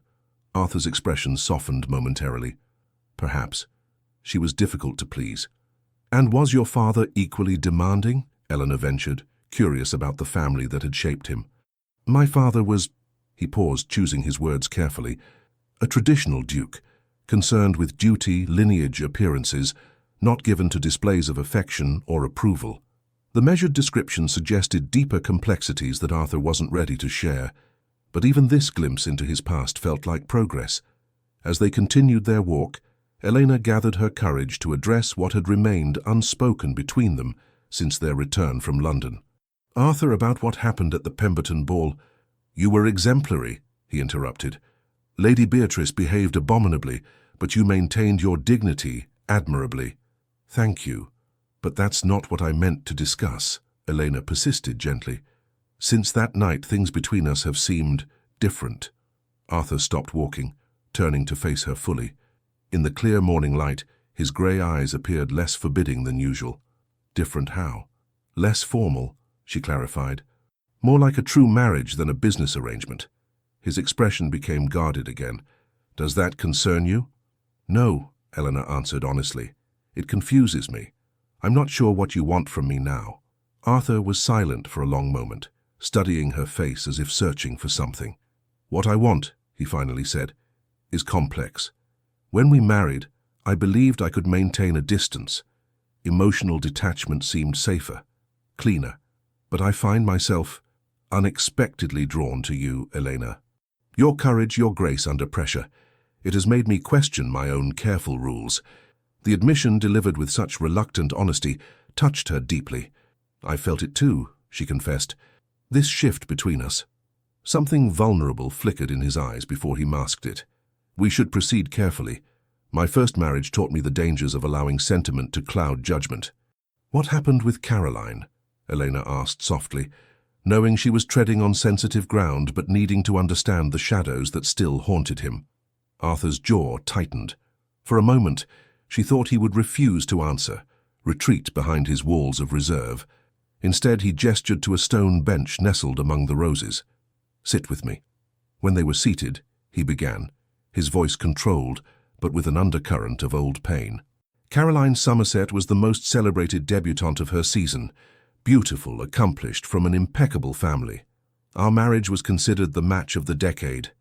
Arthur's expression softened momentarily. "Perhaps." She was difficult to please. "And was your father equally demanding?" Eleanor ventured, curious about the family that had shaped him. "My father was," he paused, choosing his words carefully, "a traditional duke, concerned with duty, lineage, appearances, not given to displays of affection or approval." The measured description suggested deeper complexities that Arthur wasn't ready to share, but even this glimpse into his past felt like progress. As they continued their walk, Elena gathered her courage to address what had remained unspoken between them since their return from London. "Arthur, about what happened at the Pemberton ball—" "You were exemplary," he interrupted. "Lady Beatrice behaved abominably, but you maintained your dignity admirably." "Thank you, but that's not what I meant to discuss," Elena persisted gently. "Since that night, things between us have seemed different." Arthur stopped walking, turning to face her fully. In the clear morning light, his grey eyes appeared less forbidding than usual. "Different how?" "Less formal," she clarified. "More like a true marriage than a business arrangement." His expression became guarded again. "Does that concern you?" "No," Eleanor answered honestly. "It confuses me. I'm not sure what you want from me now." Arthur was silent for a long moment, studying her face as if searching for something. "What I want," he finally said, "is complex. When we married, I believed I could maintain a distance. Emotional detachment seemed safer, cleaner. But I find myself unexpectedly drawn to you, Elena. Your courage, your grace under pressure. It has made me question my own careful rules." The admission, delivered with such reluctant honesty, touched her deeply. "I felt it too," she confessed. "This shift between us." Something vulnerable flickered in his eyes before he masked it. "We should proceed carefully. My first marriage taught me the dangers of allowing sentiment to cloud judgment." "What happened with Caroline?" Elena asked softly, knowing she was treading on sensitive ground but needing to understand the shadows that still haunted him. Arthur's jaw tightened. For a moment, she thought he would refuse to answer, retreat behind his walls of reserve. Instead, he gestured to a stone bench nestled among the roses. "Sit with me." When they were seated, he began, his voice controlled, but with an undercurrent of old pain. "Caroline Somerset was the most celebrated debutante of her season, beautiful, accomplished, from an impeccable family. Our marriage was considered the match of the decade."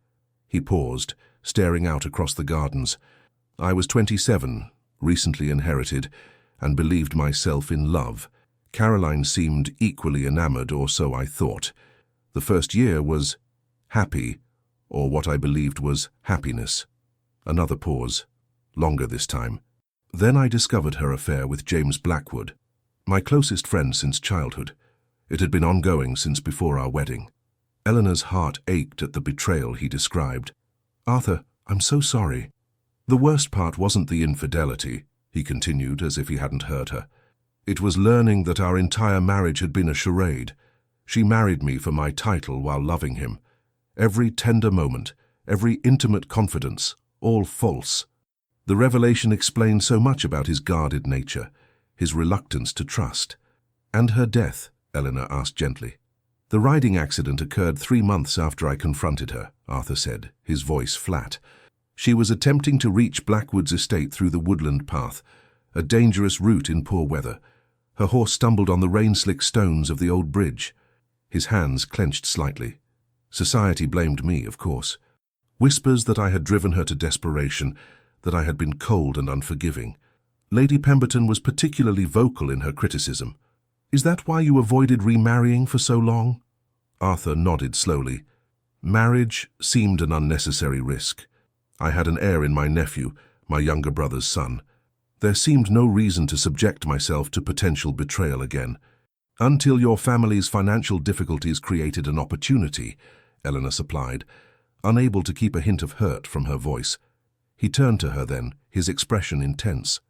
He paused, staring out across the gardens. "I was 27, recently inherited, and believed myself in love. Caroline seemed equally enamored, or so I thought. The first year was happy, or what I believed was happiness." Another pause, longer this time. "Then I discovered her affair with James Blackwood, my closest friend since childhood. It had been ongoing since before our wedding." Eleanor's heart ached at the betrayal he described. "Arthur, I'm so sorry." "The worst part wasn't the infidelity," he continued as if he hadn't heard her. "It was learning that our entire marriage had been a charade. She married me for my title while loving him. Every tender moment, every intimate confidence, all false. The revelation explained so much about his guarded nature, his reluctance to trust." "And her death?" Eleanor asked gently. "The riding accident occurred 3 months after I confronted her," Arthur said, his voice flat. "She was attempting to reach Blackwood's estate through the woodland path, a dangerous route in poor weather. Her horse stumbled on the rain-slick stones of the old bridge. His hands clenched slightly. Society blamed me, of course. Whispers that I had driven her to desperation, that I had been cold and unforgiving. Lady Pemberton was particularly vocal in her criticism. "Is that why you avoided remarrying for so long?" Arthur nodded slowly. Marriage seemed an unnecessary risk. I had an heir in my nephew, my younger brother's son. There seemed no reason to subject myself to potential betrayal again. "Until your family's financial difficulties created an opportunity," Eleanor supplied, unable to keep a hint of hurt from her voice. He turned to her then, his expression intense.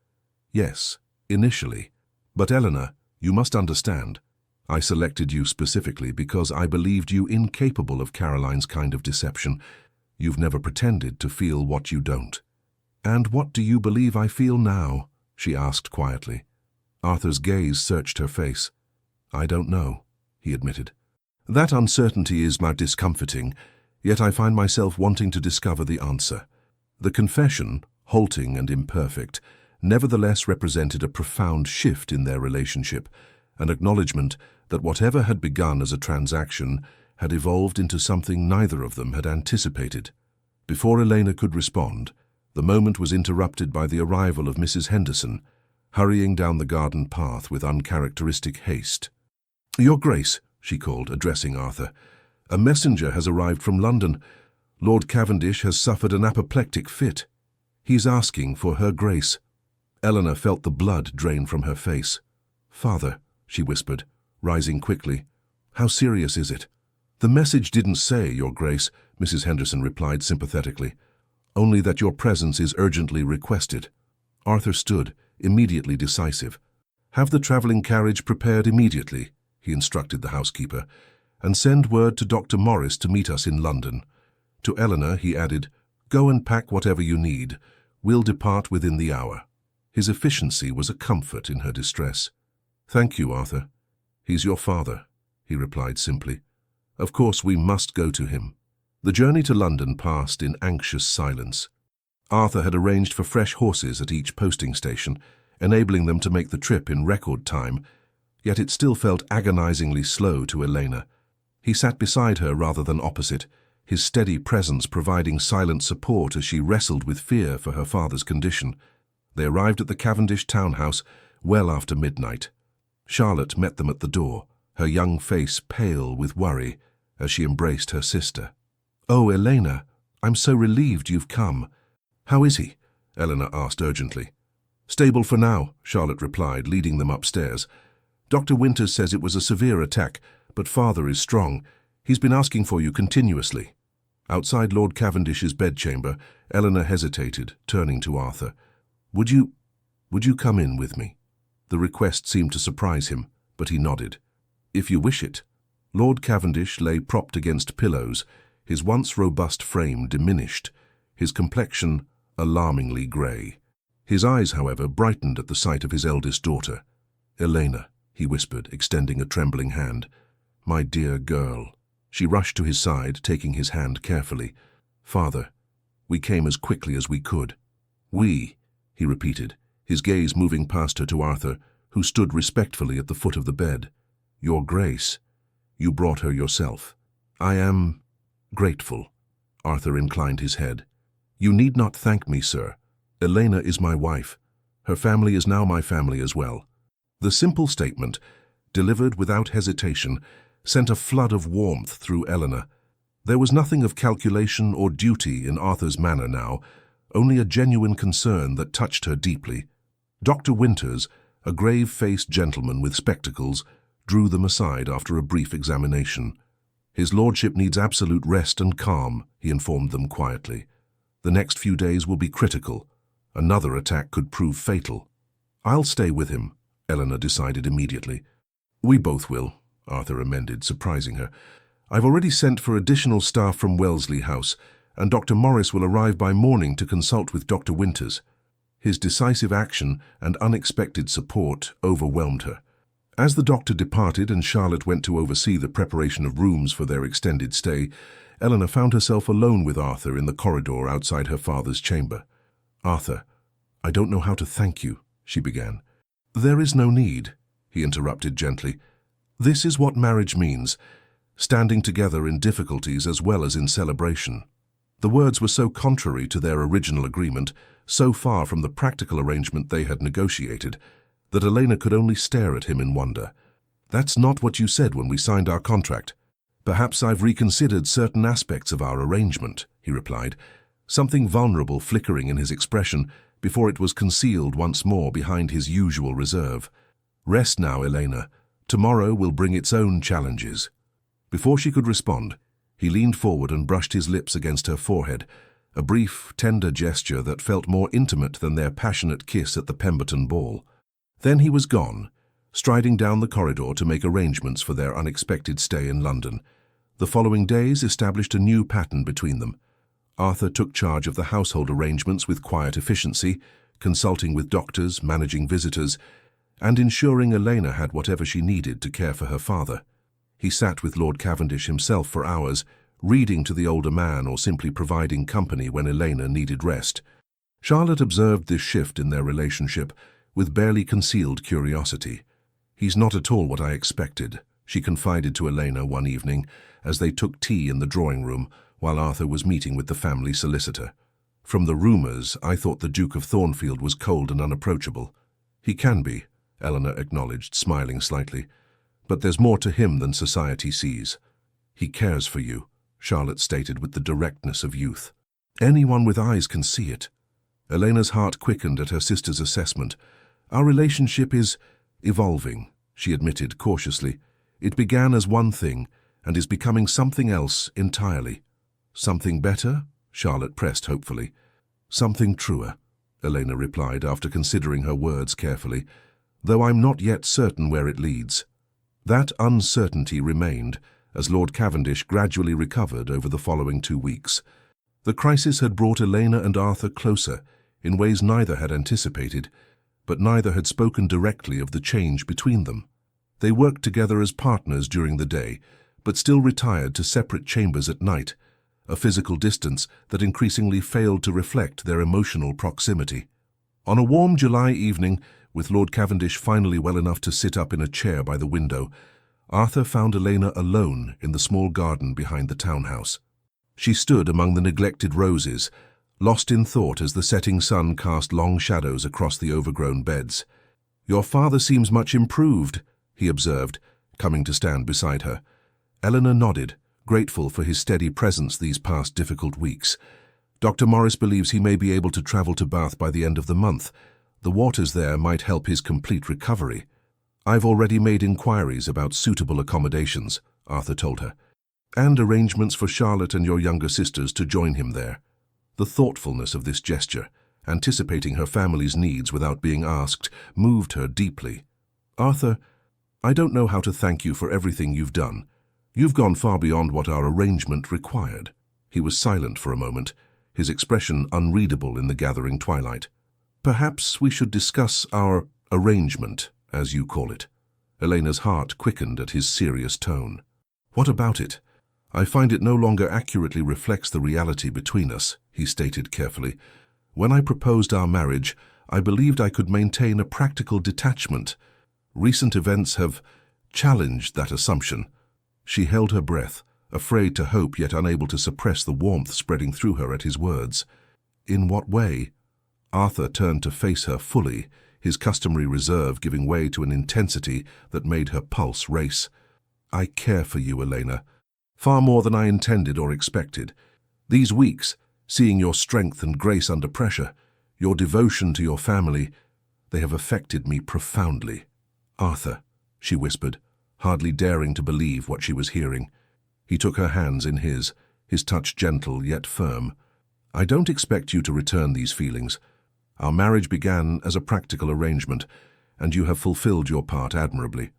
"Yes, initially. But Eleanor, you must understand. I selected you specifically because I believed you incapable of Caroline's kind of deception. You've never pretended to feel what you don't." "And what do you believe I feel now?" she asked quietly. Arthur's gaze searched her face. "I don't know," he admitted. "That uncertainty is discomforting, yet I find myself wanting to discover the answer." The confession, halting and imperfect, nevertheless represented a profound shift in their relationship, an acknowledgement that whatever had begun as a transaction had evolved into something neither of them had anticipated. Before Elena could respond, the moment was interrupted by the arrival of Mrs. Henderson, hurrying down the garden path with uncharacteristic haste. "Your Grace," she called, addressing Arthur, "a messenger has arrived from London. Lord Cavendish has suffered an apoplectic fit. He's asking for Her Grace." Eleanor felt the blood drain from her face. "Father," she whispered, rising quickly, "how serious is it?" "The message didn't say, Your Grace," Mrs. Henderson replied sympathetically. "Only that your presence is urgently requested." Arthur stood, immediately decisive. "Have the travelling carriage prepared immediately," he instructed the housekeeper, "and send word to Dr. Morris to meet us in London." To Eleanor he added, "Go and pack whatever you need. We'll depart within the hour." His efficiency was a comfort in her distress. "Thank you, Arthur. He's your father," he replied simply. "Of course we must go to him." The journey to London passed in anxious silence. Arthur had arranged for fresh horses at each posting station, enabling them to make the trip in record time, yet it still felt agonizingly slow to Elena. He sat beside her rather than opposite, his steady presence providing silent support as she wrestled with fear for her father's condition. They arrived at the Cavendish townhouse well after midnight. Charlotte met them at the door, her young face pale with worry as she embraced her sister. "Oh, Elena, I'm so relieved you've come. How is he?" Eleanor asked urgently. "Stable for now," Charlotte replied, leading them upstairs. "Dr. Winters says it was a severe attack, but father is strong. He's been asking for you continuously." Outside Lord Cavendish's bedchamber, Eleanor hesitated, turning to Arthur. Would you come in with me?" The request seemed to surprise him, but he nodded. "If you wish it." Lord Cavendish lay propped against pillows, his once robust frame diminished, his complexion alarmingly grey. His eyes, however, brightened at the sight of his eldest daughter. "Elena," he whispered, extending a trembling hand. "My dear girl." She rushed to his side, taking his hand carefully. "Father, we came as quickly as we could." "We," he repeated, his gaze moving past her to Arthur, who stood respectfully at the foot of the bed. "Your Grace, you brought her yourself." "I am grateful." Arthur inclined his head. "You need not thank me, sir. Elena is my wife. Her family is now my family as well." The simple statement, delivered without hesitation, sent a flood of warmth through Eleanor. There was nothing of calculation or duty in Arthur's manner now, only a genuine concern that touched her deeply. Dr. Winters, a grave-faced gentleman with spectacles, drew them aside after a brief examination. "His lordship needs absolute rest and calm," he informed them quietly. "The next few days will be critical. Another attack could prove fatal." "I'll stay with him," Eleanor decided immediately. "We both will," Arthur amended, surprising her. "I've already sent for additional staff from Wellesley House, and Dr. Morris will arrive by morning to consult with Dr. Winters." His decisive action and unexpected support overwhelmed her. As the doctor departed and Charlotte went to oversee the preparation of rooms for their extended stay, Eleanor found herself alone with Arthur in the corridor outside her father's chamber. "Arthur, I don't know how to thank you," she began. "There is no need," he interrupted gently. This is what marriage means, standing together in difficulties as well as in celebration. The words were so contrary to their original agreement, so far from the practical arrangement they had negotiated, that Elena could only stare at him in wonder. That's not what you said when we signed our contract. Perhaps I've reconsidered certain aspects of our arrangement, he replied, something vulnerable flickering in his expression before it was concealed once more behind his usual reserve. Rest now, Elena. Tomorrow will bring its own challenges. Before she could respond, he leaned forward and brushed his lips against her forehead, a brief, tender gesture that felt more intimate than their passionate kiss at the Pemberton ball. Then he was gone, striding down the corridor to make arrangements for their unexpected stay in London. The following days established a new pattern between them. Arthur took charge of the household arrangements with quiet efficiency, consulting with doctors, managing visitors, and ensuring Elena had whatever she needed to care for her father. He sat with Lord Cavendish himself for hours, reading to the older man or simply providing company when Elena needed rest. Charlotte observed this shift in their relationship with barely concealed curiosity. "He's not at all what I expected," she confided to Elena one evening as they took tea in the drawing room while Arthur was meeting with the family solicitor. "From the rumours, I thought the Duke of Thornfield was cold and unapproachable." "He can be," Eleanor acknowledged, smiling slightly. "But there's more to him than society sees." "He cares for you," Charlotte stated with the directness of youth. "Anyone with eyes can see it." Elena's heart quickened at her sister's assessment. "Our relationship is evolving," she admitted cautiously. "It began as one thing and is becoming something else entirely." "Something better?" Charlotte pressed hopefully. "Something truer," Elena replied after considering her words carefully, "though I'm not yet certain where it leads." That uncertainty remained as Lord Cavendish gradually recovered over the following 2 weeks. The crisis had brought Elena and Arthur closer in ways neither had anticipated, but neither had spoken directly of the change between them. They worked together as partners during the day, but still retired to separate chambers at night, a physical distance that increasingly failed to reflect their emotional proximity. On a warm July evening, with Lord Cavendish finally well enough to sit up in a chair by the window, Arthur found Elena alone in the small garden behind the townhouse. She stood among the neglected roses, lost in thought as the setting sun cast long shadows across the overgrown beds. "Your father seems much improved," he observed, coming to stand beside her. Eleanor nodded, grateful for his steady presence these past difficult weeks. "Dr. Morris believes he may be able to travel to Bath by the end of the month. The waters there might help his complete recovery." "I've already made inquiries about suitable accommodations," Arthur told her, "and arrangements for Charlotte and your younger sisters to join him there." The thoughtfulness of this gesture, anticipating her family's needs without being asked, moved her deeply. "Arthur, I don't know how to thank you for everything you've done. You've gone far beyond what our arrangement required." He was silent for a moment, his expression unreadable in the gathering twilight. "Perhaps we should discuss our arrangement, as you call it." Elena's heart quickened at his serious tone. "What about it?" "I find it no longer accurately reflects the reality between us," he stated carefully. "When I proposed our marriage, I believed I could maintain a practical detachment. Recent events have challenged that assumption." She held her breath, afraid to hope yet unable to suppress the warmth spreading through her at his words. "In what way?" Arthur turned to face her fully, his customary reserve giving way to an intensity that made her pulse race. "I care for you, Elena, far more than I intended or expected. These weeks, seeing your strength and grace under pressure, your devotion to your family, they have affected me profoundly." "Arthur," she whispered, hardly daring to believe what she was hearing. He took her hands in his touch gentle yet firm. "I don't expect you to return these feelings. Our marriage began as a practical arrangement, and you have fulfilled your part admirably.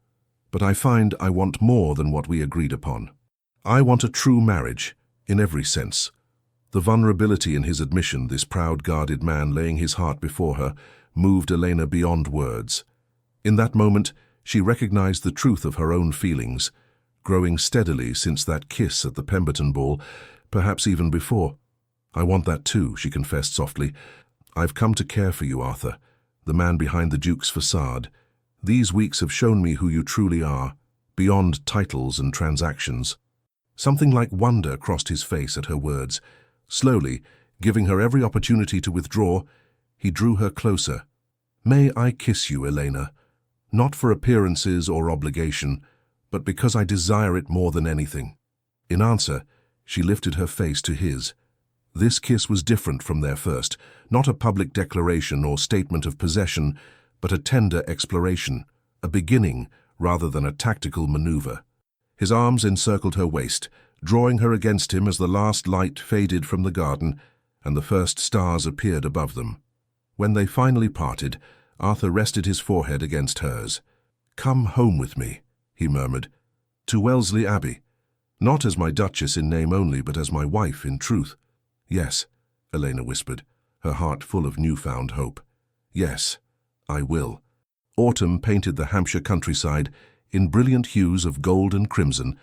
But I find I want more than what we agreed upon. I want a true marriage, in every sense." The vulnerability in his admission, this proud, guarded man laying his heart before her, moved Elena beyond words. In that moment, she recognized the truth of her own feelings, growing steadily since that kiss at the Pemberton ball, perhaps even before. "I want that too," she confessed softly. "I've come to care for you, Arthur, the man behind the Duke's facade, These weeks have shown me who you truly are, beyond titles and transactions." Something like wonder crossed his face at her words. Slowly, giving her every opportunity to withdraw, he drew her closer. "May I kiss you, Elena? Not for appearances or obligation, but because I desire it more than anything." In answer, she lifted her face to his. This kiss was different from their first, not a public declaration or statement of possession, but a tender exploration, a beginning rather than a tactical maneuver. His arms encircled her waist, drawing her against him as the last light faded from the garden and the first stars appeared above them. When they finally parted, Arthur rested his forehead against hers. "Come home with me," he murmured, "to Wellesley Abbey, not as my Duchess in name only, but as my wife in truth." "Yes," Elena whispered, her heart full of newfound hope. "Yes, I will." Autumn painted the Hampshire countryside in brilliant hues of gold and crimson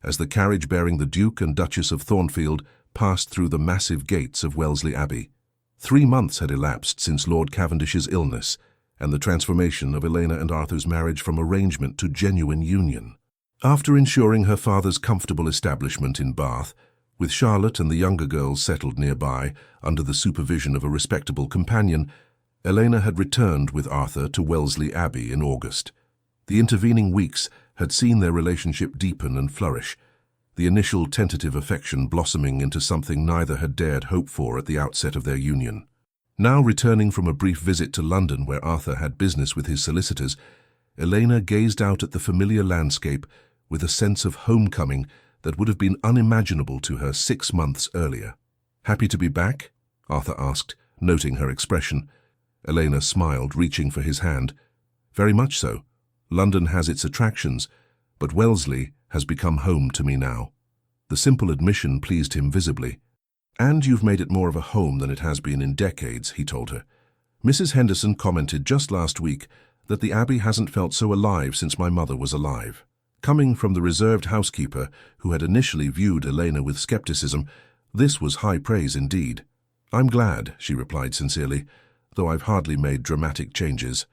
as the carriage bearing the Duke and Duchess of Thornfield passed through the massive gates of Wellesley Abbey. 3 months had elapsed since Lord Cavendish's illness and the transformation of Elena and Arthur's marriage from arrangement to genuine union. After ensuring her father's comfortable establishment in Bath, with Charlotte and the younger girls settled nearby under the supervision of a respectable companion, Elena had returned with Arthur to Wellesley Abbey in August. The intervening weeks had seen their relationship deepen and flourish, the initial tentative affection blossoming into something neither had dared hope for at the outset of their union. Now returning from a brief visit to London where Arthur had business with his solicitors, Elena gazed out at the familiar landscape with a sense of homecoming that would have been unimaginable to her 6 months earlier. "Happy to be back?" Arthur asked, noting her expression. Elena smiled, reaching for his hand. "Very much so. London has its attractions, but Wellesley has become home to me now." The simple admission pleased him visibly. "And you've made it more of a home than it has been in decades," he told her. "Mrs. Henderson commented just last week that the Abbey hasn't felt so alive since my mother was alive." Coming from the reserved housekeeper who had initially viewed Elena with skepticism, this was high praise indeed. "I'm glad," she replied sincerely, "though I've hardly made dramatic changes."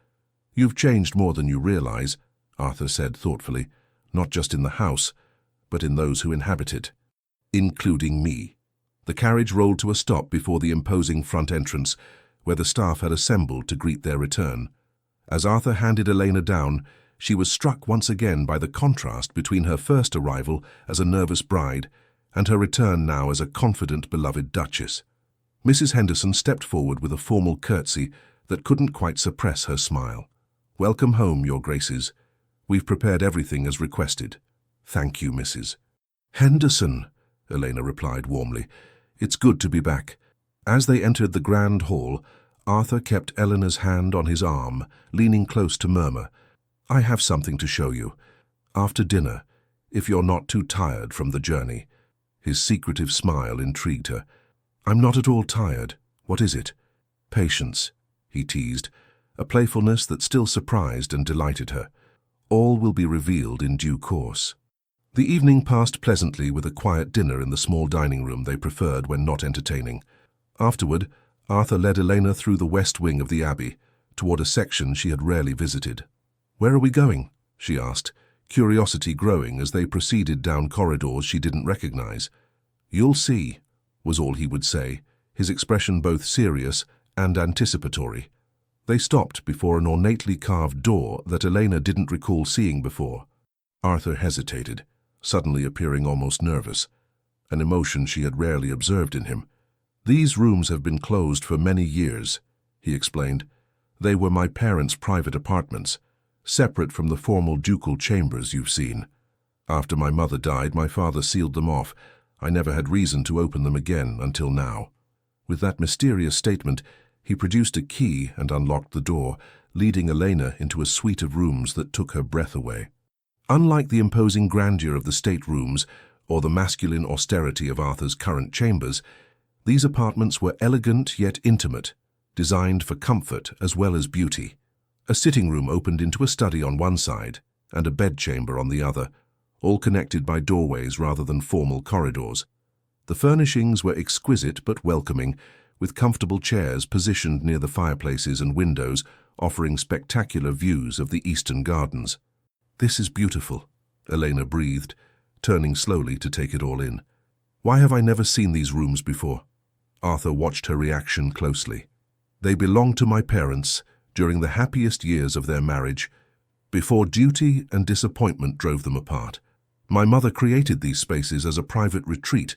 "You've changed more than you realize," Arthur said thoughtfully, "not just in the house, but in those who inhabit it, including me." The carriage rolled to a stop before the imposing front entrance, where the staff had assembled to greet their return. As Arthur handed Elena down, she was struck once again by the contrast between her first arrival as a nervous bride and her return now as a confident, beloved Duchess. Mrs. Henderson stepped forward with a formal curtsy that couldn't quite suppress her smile. "Welcome home, Your Graces. We've prepared everything as requested." "Thank you, Mrs. Henderson," Elena replied warmly. "It's good to be back." As they entered the grand hall, Arthur kept Eleanor's hand on his arm, leaning close to murmur, "I have something to show you. After dinner, if you're not too tired from the journey." His secretive smile intrigued her. "I'm not at all tired. What is it?" "Patience," he teased, a playfulness that still surprised and delighted her. "All will be revealed in due course." The evening passed pleasantly with a quiet dinner in the small dining room they preferred when not entertaining. Afterward, Arthur led Elena through the west wing of the Abbey, toward a section she had rarely visited. "Where are we going?" she asked, curiosity growing as they proceeded down corridors she didn't recognize. "You'll see," was all he would say, his expression both serious and anticipatory. They stopped before an ornately carved door that Elena didn't recall seeing before. Arthur hesitated, suddenly appearing almost nervous, an emotion she had rarely observed in him. "These rooms have been closed for many years," he explained. "They were my parents' private apartments, separate from the formal ducal chambers you've seen. After my mother died, my father sealed them off. I never had reason to open them again until now." With that mysterious statement, he produced a key and unlocked the door, leading Elena into a suite of rooms that took her breath away. Unlike the imposing grandeur of the staterooms or the masculine austerity of Arthur's current chambers, these apartments were elegant yet intimate, designed for comfort as well as beauty. A sitting room opened into a study on one side and a bedchamber on the other, all connected by doorways rather than formal corridors. The furnishings were exquisite but welcoming, with comfortable chairs positioned near the fireplaces and windows, offering spectacular views of the eastern gardens. "This is beautiful," Elena breathed, turning slowly to take it all in. "Why have I never seen these rooms before?" Arthur watched her reaction closely. "They belong to my parents during the happiest years of their marriage, before duty and disappointment drove them apart. My mother created these spaces as a private retreat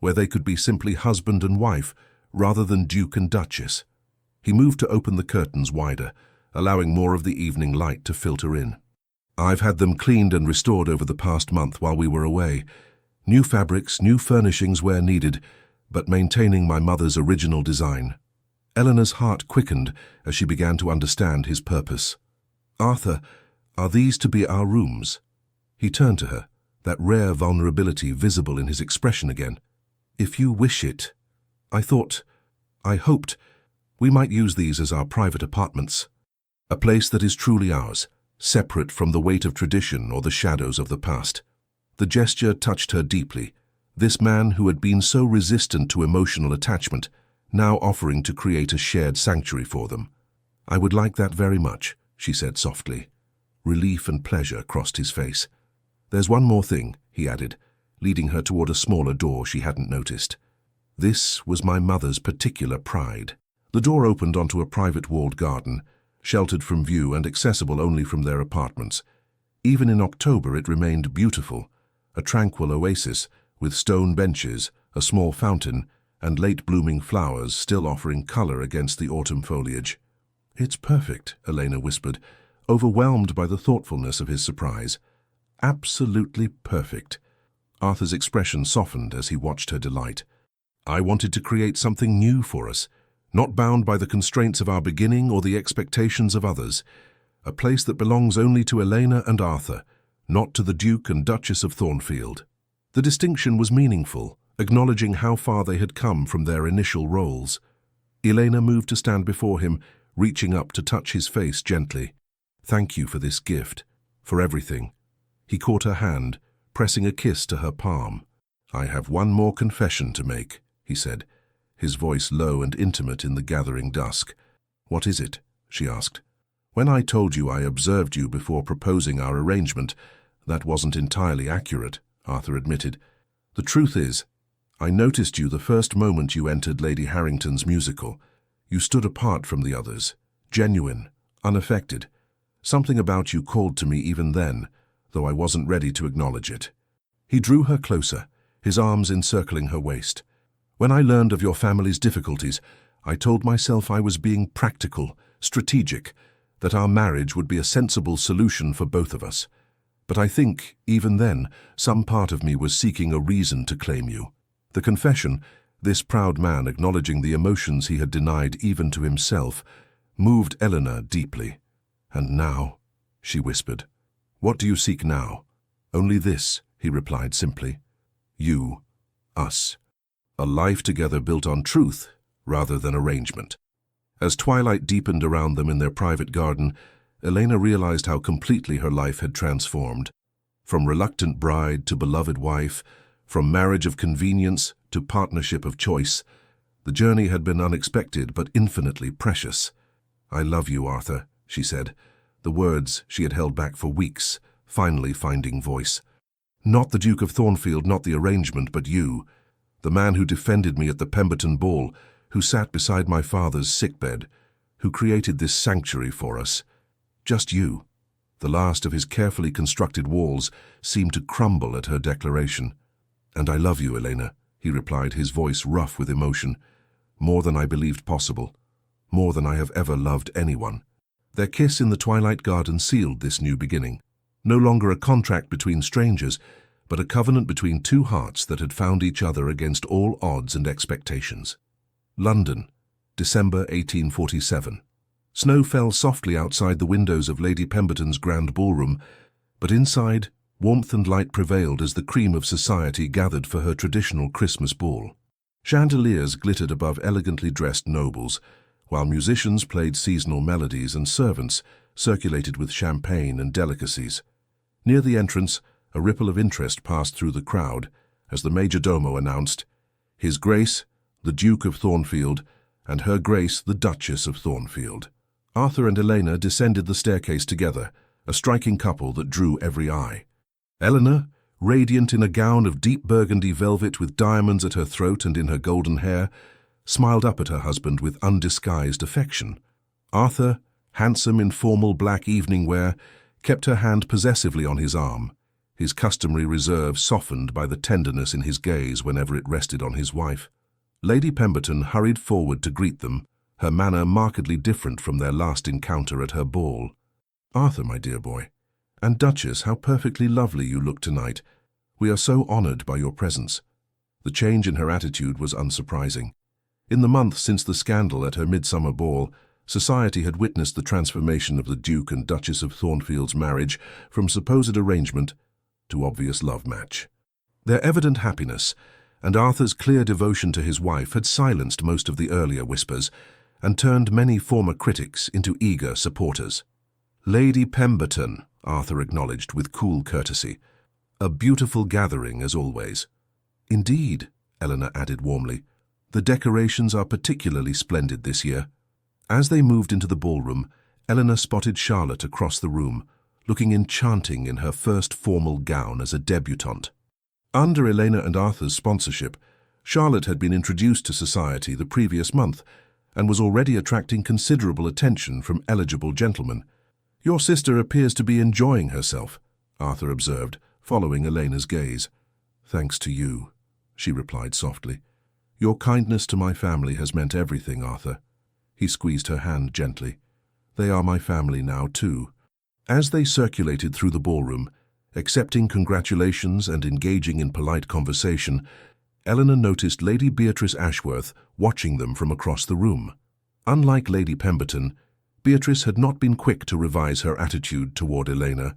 where they could be simply husband and wife rather than Duke and Duchess." He moved to open the curtains wider, allowing more of the evening light to filter in. "I've had them cleaned and restored over the past month while we were away. New fabrics, new furnishings where needed, but maintaining my mother's original design." Eleanor's heart quickened as she began to understand his purpose. "Arthur, are these to be our rooms?" He turned to her, that rare vulnerability visible in his expression again. "If you wish it. I hoped, we might use these as our private apartments. A place that is truly ours, separate from the weight of tradition or the shadows of the past." The gesture touched her deeply. This man who had been so resistant to emotional attachment, now offering to create a shared sanctuary for them. "I would like that very much," she said softly. Relief and pleasure crossed his face. "There's one more thing," he added, leading her toward a smaller door she hadn't noticed. "This was my mother's particular pride." The door opened onto a private walled garden, sheltered from view and accessible only from their apartments. Even in October it remained beautiful, a tranquil oasis with stone benches, a small fountain, and late-blooming flowers still offering color against the autumn foliage. "It's perfect," Elena whispered, overwhelmed by the thoughtfulness of his surprise. "Absolutely perfect." Arthur's expression softened as he watched her delight. "I wanted to create something new for us, not bound by the constraints of our beginning or the expectations of others. A place that belongs only to Elena and Arthur, not to the Duke and Duchess of Thornfield." The distinction was meaningful, acknowledging how far they had come from their initial roles. Elena moved to stand before him, reaching up to touch his face gently. "Thank you for this gift, for everything." He caught her hand, pressing a kiss to her palm. "I have one more confession to make," he said, his voice low and intimate in the gathering dusk. "What is it?" she asked. "When I told you I observed you before proposing our arrangement, that wasn't entirely accurate," Arthur admitted. "The truth is, I noticed you the first moment you entered Lady Harrington's musical. You stood apart from the others, genuine, unaffected. Something about you called to me even then, though I wasn't ready to acknowledge it." He drew her closer, his arms encircling her waist. "When I learned of your family's difficulties, I told myself I was being practical, strategic, that our marriage would be a sensible solution for both of us. But I think, even then, some part of me was seeking a reason to claim you." The confession, this proud man acknowledging the emotions he had denied even to himself, moved Eleanor deeply. "And now," she whispered. "What do you seek now?" "Only this," he replied simply. "You, us. A life together built on truth rather than arrangement." As twilight deepened around them in their private garden, Elena realized how completely her life had transformed. From reluctant bride to beloved wife, from marriage of convenience to partnership of choice, the journey had been unexpected but infinitely precious. "I love you, Arthur," she said, the words she had held back for weeks, finally finding voice. "Not the Duke of Thornfield, not the arrangement, but you, the man who defended me at the Pemberton ball, who sat beside my father's sickbed, who created this sanctuary for us. Just you." The last of his carefully constructed walls seemed to crumble at her declaration. "And I love you, Elena," he replied, his voice rough with emotion. "More than I believed possible, more than I have ever loved anyone." Their kiss in the twilight garden sealed this new beginning. No longer a contract between strangers, but a covenant between two hearts that had found each other against all odds and expectations. London, December 1847. Snow fell softly outside the windows of Lady Pemberton's grand ballroom, but inside, warmth and light prevailed as the cream of society gathered for her traditional Christmas ball. Chandeliers glittered above elegantly dressed nobles, while musicians played seasonal melodies and servants circulated with champagne and delicacies. Near the entrance, a ripple of interest passed through the crowd as the major domo announced, "His Grace, the Duke of Thornfield, and Her Grace the Duchess of Thornfield. Arthur and Elena descended the staircase together, a striking couple that drew every eye. Eleanor, radiant in a gown of deep burgundy velvet with diamonds at her throat and in her golden hair, smiled up at her husband with undisguised affection. Arthur, handsome in formal black evening wear, kept her hand possessively on his arm, his customary reserve softened by the tenderness in his gaze whenever it rested on his wife. Lady Pemberton hurried forward to greet them, her manner markedly different from their last encounter at her ball. "Arthur, my dear boy, and Duchess, how perfectly lovely you look tonight. We are so honored by your presence." The change in her attitude was unsurprising. In the month since the scandal at her midsummer ball, society had witnessed the transformation of the Duke and Duchess of Thornfield's marriage from supposed arrangement to obvious love match. Their evident happiness and Arthur's clear devotion to his wife had silenced most of the earlier whispers and turned many former critics into eager supporters. "Lady Pemberton," Arthur acknowledged with cool courtesy. "A beautiful gathering, as always." "Indeed," Eleanor added warmly. "The decorations are particularly splendid this year." As they moved into the ballroom, Eleanor spotted Charlotte across the room, looking enchanting in her first formal gown as a debutante. Under Elena and Arthur's sponsorship, Charlotte had been introduced to society the previous month and was already attracting considerable attention from eligible gentlemen. "Your sister appears to be enjoying herself," Arthur observed, following Elena's gaze. "Thanks to you," she replied softly. "Your kindness to my family has meant everything, Arthur." He squeezed her hand gently. "They are my family now, too." As they circulated through the ballroom, accepting congratulations and engaging in polite conversation, Eleanor noticed Lady Beatrice Ashworth watching them from across the room. Unlike Lady Pemberton, Beatrice had not been quick to revise her attitude toward Elena.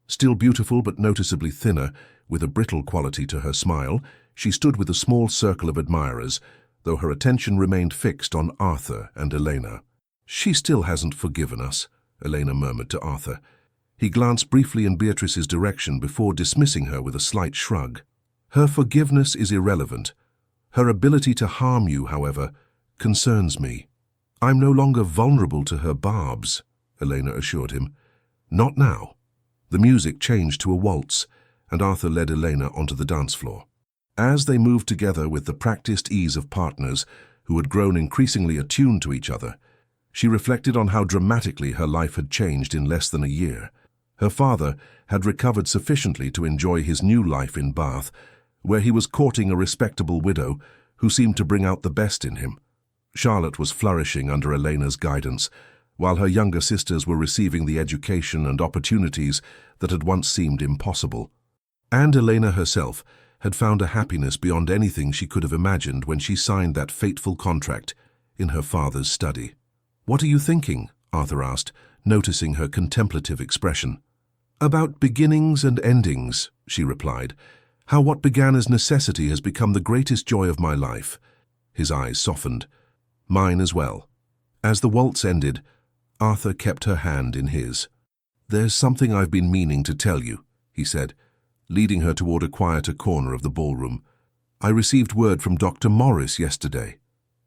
Still beautiful but noticeably thinner, with a brittle quality to her smile, she stood with a small circle of admirers, though her attention remained fixed on Arthur and Elena. "She still hasn't forgiven us," Elena murmured to Arthur. He glanced briefly in Beatrice's direction before dismissing her with a slight shrug. "Her forgiveness is irrelevant. Her ability to harm you, however, concerns me." "I'm no longer vulnerable to her barbs," Elena assured him. "Not now." The music changed to a waltz, and Arthur led Elena onto the dance floor. As they moved together with the practiced ease of partners who had grown increasingly attuned to each other, she reflected on how dramatically her life had changed in less than a year. Her father had recovered sufficiently to enjoy his new life in Bath, where he was courting a respectable widow who seemed to bring out the best in him. Charlotte was flourishing under Elena's guidance, while her younger sisters were receiving the education and opportunities that had once seemed impossible. And Elena herself had found a happiness beyond anything she could have imagined when she signed that fateful contract in her father's study. "What are you thinking?" Arthur asked, noticing her contemplative expression. "About beginnings and endings," she replied. "How what began as necessity has become the greatest joy of my life." His eyes softened. "Mine as well." As the waltz ended, Arthur kept her hand in his. "There's something I've been meaning to tell you," he said, leading her toward a quieter corner of the ballroom. "I received word from Dr. Morris yesterday."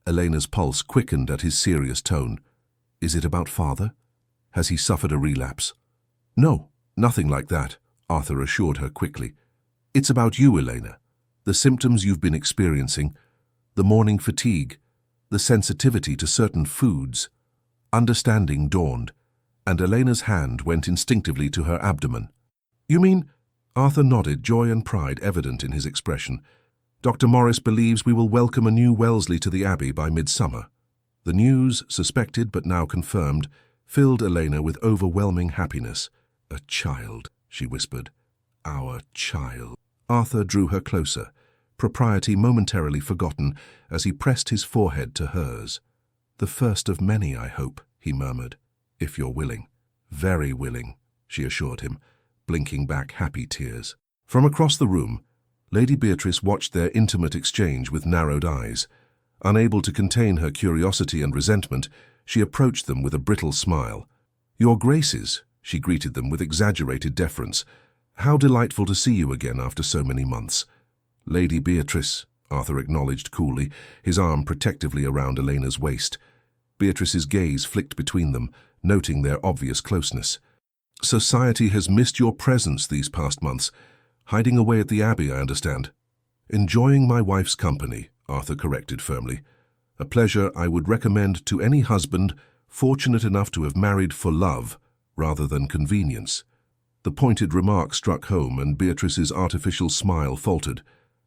Elena's pulse quickened at his serious tone. "Is it about father? Has he suffered a relapse?" "No, nothing like that," Arthur assured her quickly. "It's about you, Elena. The symptoms you've been experiencing, the morning fatigue, the sensitivity to certain foods." Understanding dawned, and Elena's hand went instinctively to her abdomen. "You mean—" Arthur nodded, joy and pride evident in his expression. "Dr. Morris believes we will welcome a new Wellesley to the Abbey by midsummer." The news, suspected but now confirmed, filled Elena with overwhelming happiness. "A child," she whispered. "Our child." Arthur drew her closer, propriety momentarily forgotten as he pressed his forehead to hers. "The first of many, I hope," he murmured. "If you're willing." "Very willing," she assured him, blinking back happy tears. From across the room, Lady Beatrice watched their intimate exchange with narrowed eyes. Unable to contain her curiosity and resentment, she approached them with a brittle smile. "Your Graces," she greeted them with exaggerated deference. "How delightful to see you again after so many months." "Lady Beatrice," Arthur acknowledged coolly, his arm protectively around Elena's waist. Beatrice's gaze flicked between them, noting their obvious closeness. "Society has missed your presence these past months. Hiding away at the Abbey, I understand." "Enjoying my wife's company," Arthur corrected firmly. "A pleasure I would recommend to any husband fortunate enough to have married for love rather than convenience." The pointed remark struck home, and Beatrice's artificial smile faltered.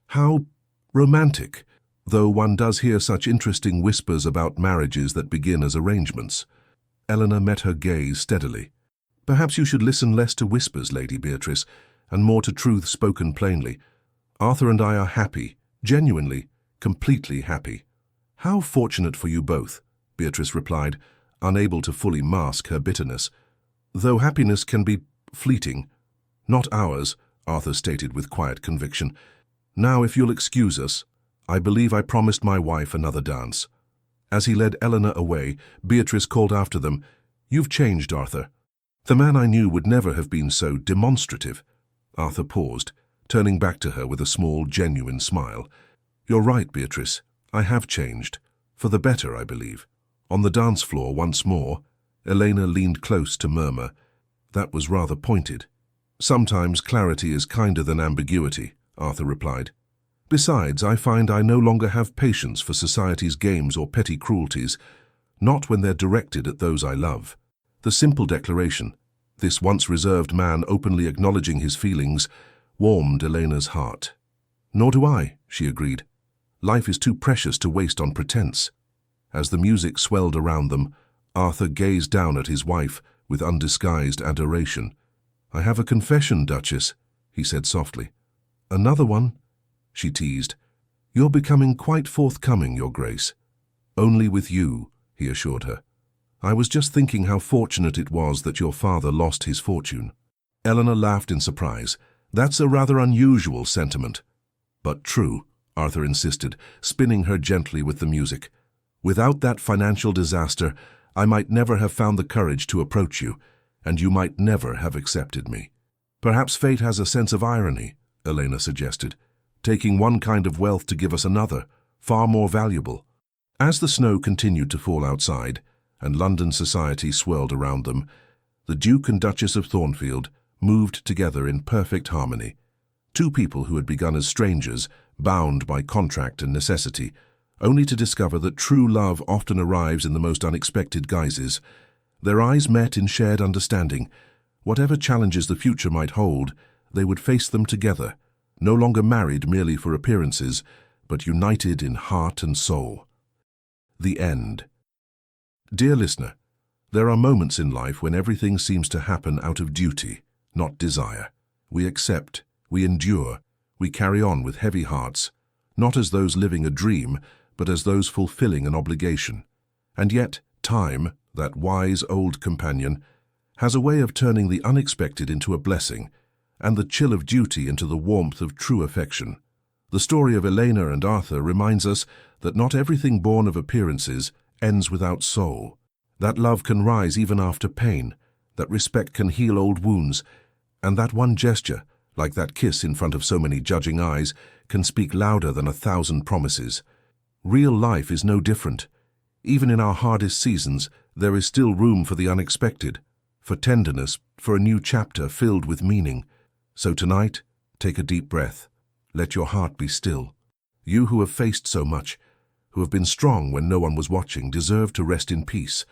"How romantic, though one does hear such interesting whispers about marriages that begin as arrangements." Eleanor met her gaze steadily. "Perhaps you should listen less to whispers, Lady Beatrice, and more to truth spoken plainly. Arthur and I are happy, genuinely, completely happy." "How fortunate for you both," Beatrice replied, unable to fully mask her bitterness. "Though happiness can be fleeting." "Not ours," Arthur stated with quiet conviction. "Now, if you'll excuse us, I believe I promised my wife another dance." As he led Eleanor away, Beatrice called after them, "You've changed, Arthur. The man I knew would never have been so demonstrative." Arthur paused, turning back to her with a small, genuine smile. "You're right, Beatrice. I have changed. For the better, I believe." On the dance floor once more, Elena leaned close to murmur, "That was rather pointed." "Sometimes clarity is kinder than ambiguity," Arthur replied. "Besides, I find I no longer have patience for society's games or petty cruelties, not when they're directed at those I love." The simple declaration, this once reserved man openly acknowledging his feelings, warmed Elena's heart. "Nor do I," she agreed. "Life is too precious to waste on pretense." As the music swelled around them, Arthur gazed down at his wife with undisguised adoration. "I have a confession, Duchess," he said softly. "Another one?" she teased. "You're becoming quite forthcoming, Your Grace." "Only with you," he assured her. "I was just thinking how fortunate it was that your father lost his fortune." Eleanor laughed in surprise. "That's a rather unusual sentiment." "But true," Arthur insisted, spinning her gently with the music. "Without that financial disaster, I might never have found the courage to approach you, and you might never have accepted me." "Perhaps fate has a sense of irony," Elena suggested, "taking one kind of wealth to give us another, far more valuable." As the snow continued to fall outside, and London society swirled around them, the Duke and Duchess of Thornfield moved together in perfect harmony. Two people who had begun as strangers, bound by contract and necessity, only to discover that true love often arrives in the most unexpected guises. Their eyes met in shared understanding. Whatever challenges the future might hold, they would face them together, no longer married merely for appearances, but united in heart and soul. The end. Dear listener, there are moments in life when everything seems to happen out of duty, not desire. We accept, we endure, we carry on with heavy hearts, not as those living a dream, but as those fulfilling an obligation. And yet, time, that wise old companion, has a way of turning the unexpected into a blessing, and the chill of duty into the warmth of true affection. The story of Elena and Arthur reminds us that not everything born of appearances ends without soul, that love can rise even after pain, that respect can heal old wounds, and that one gesture, like that kiss in front of so many judging eyes, can speak louder than 1,000 promises. Real life is no different. Even in our hardest seasons, there is still room for the unexpected, for tenderness, for a new chapter filled with meaning. So tonight, take a deep breath. Let your heart be still. You who have faced so much, who have been strong when no one was watching, deserve to rest in peace,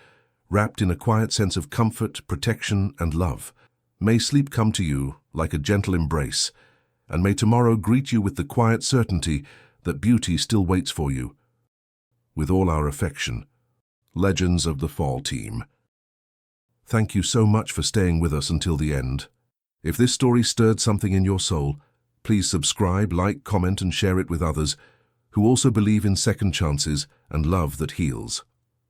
wrapped in a quiet sense of comfort, protection, and love. May sleep come to you like a gentle embrace, and may tomorrow greet you with the quiet certainty that beauty still waits for you. With all our affection, Legends of the Fall Team. Thank you so much for staying with us until the end. If this story stirred something in your soul, please subscribe, like, comment, and share it with others who also believe in second chances and love that heals.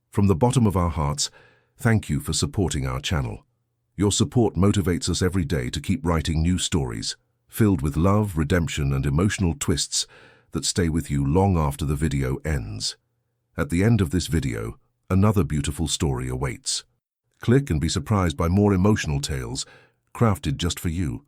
From the bottom of our hearts, thank you for supporting our channel. Your support motivates us every day to keep writing new stories, filled with love, redemption, and emotional twists that stay with you long after the video ends. At the end of this video, another beautiful story awaits. Click and be surprised by more emotional tales crafted just for you.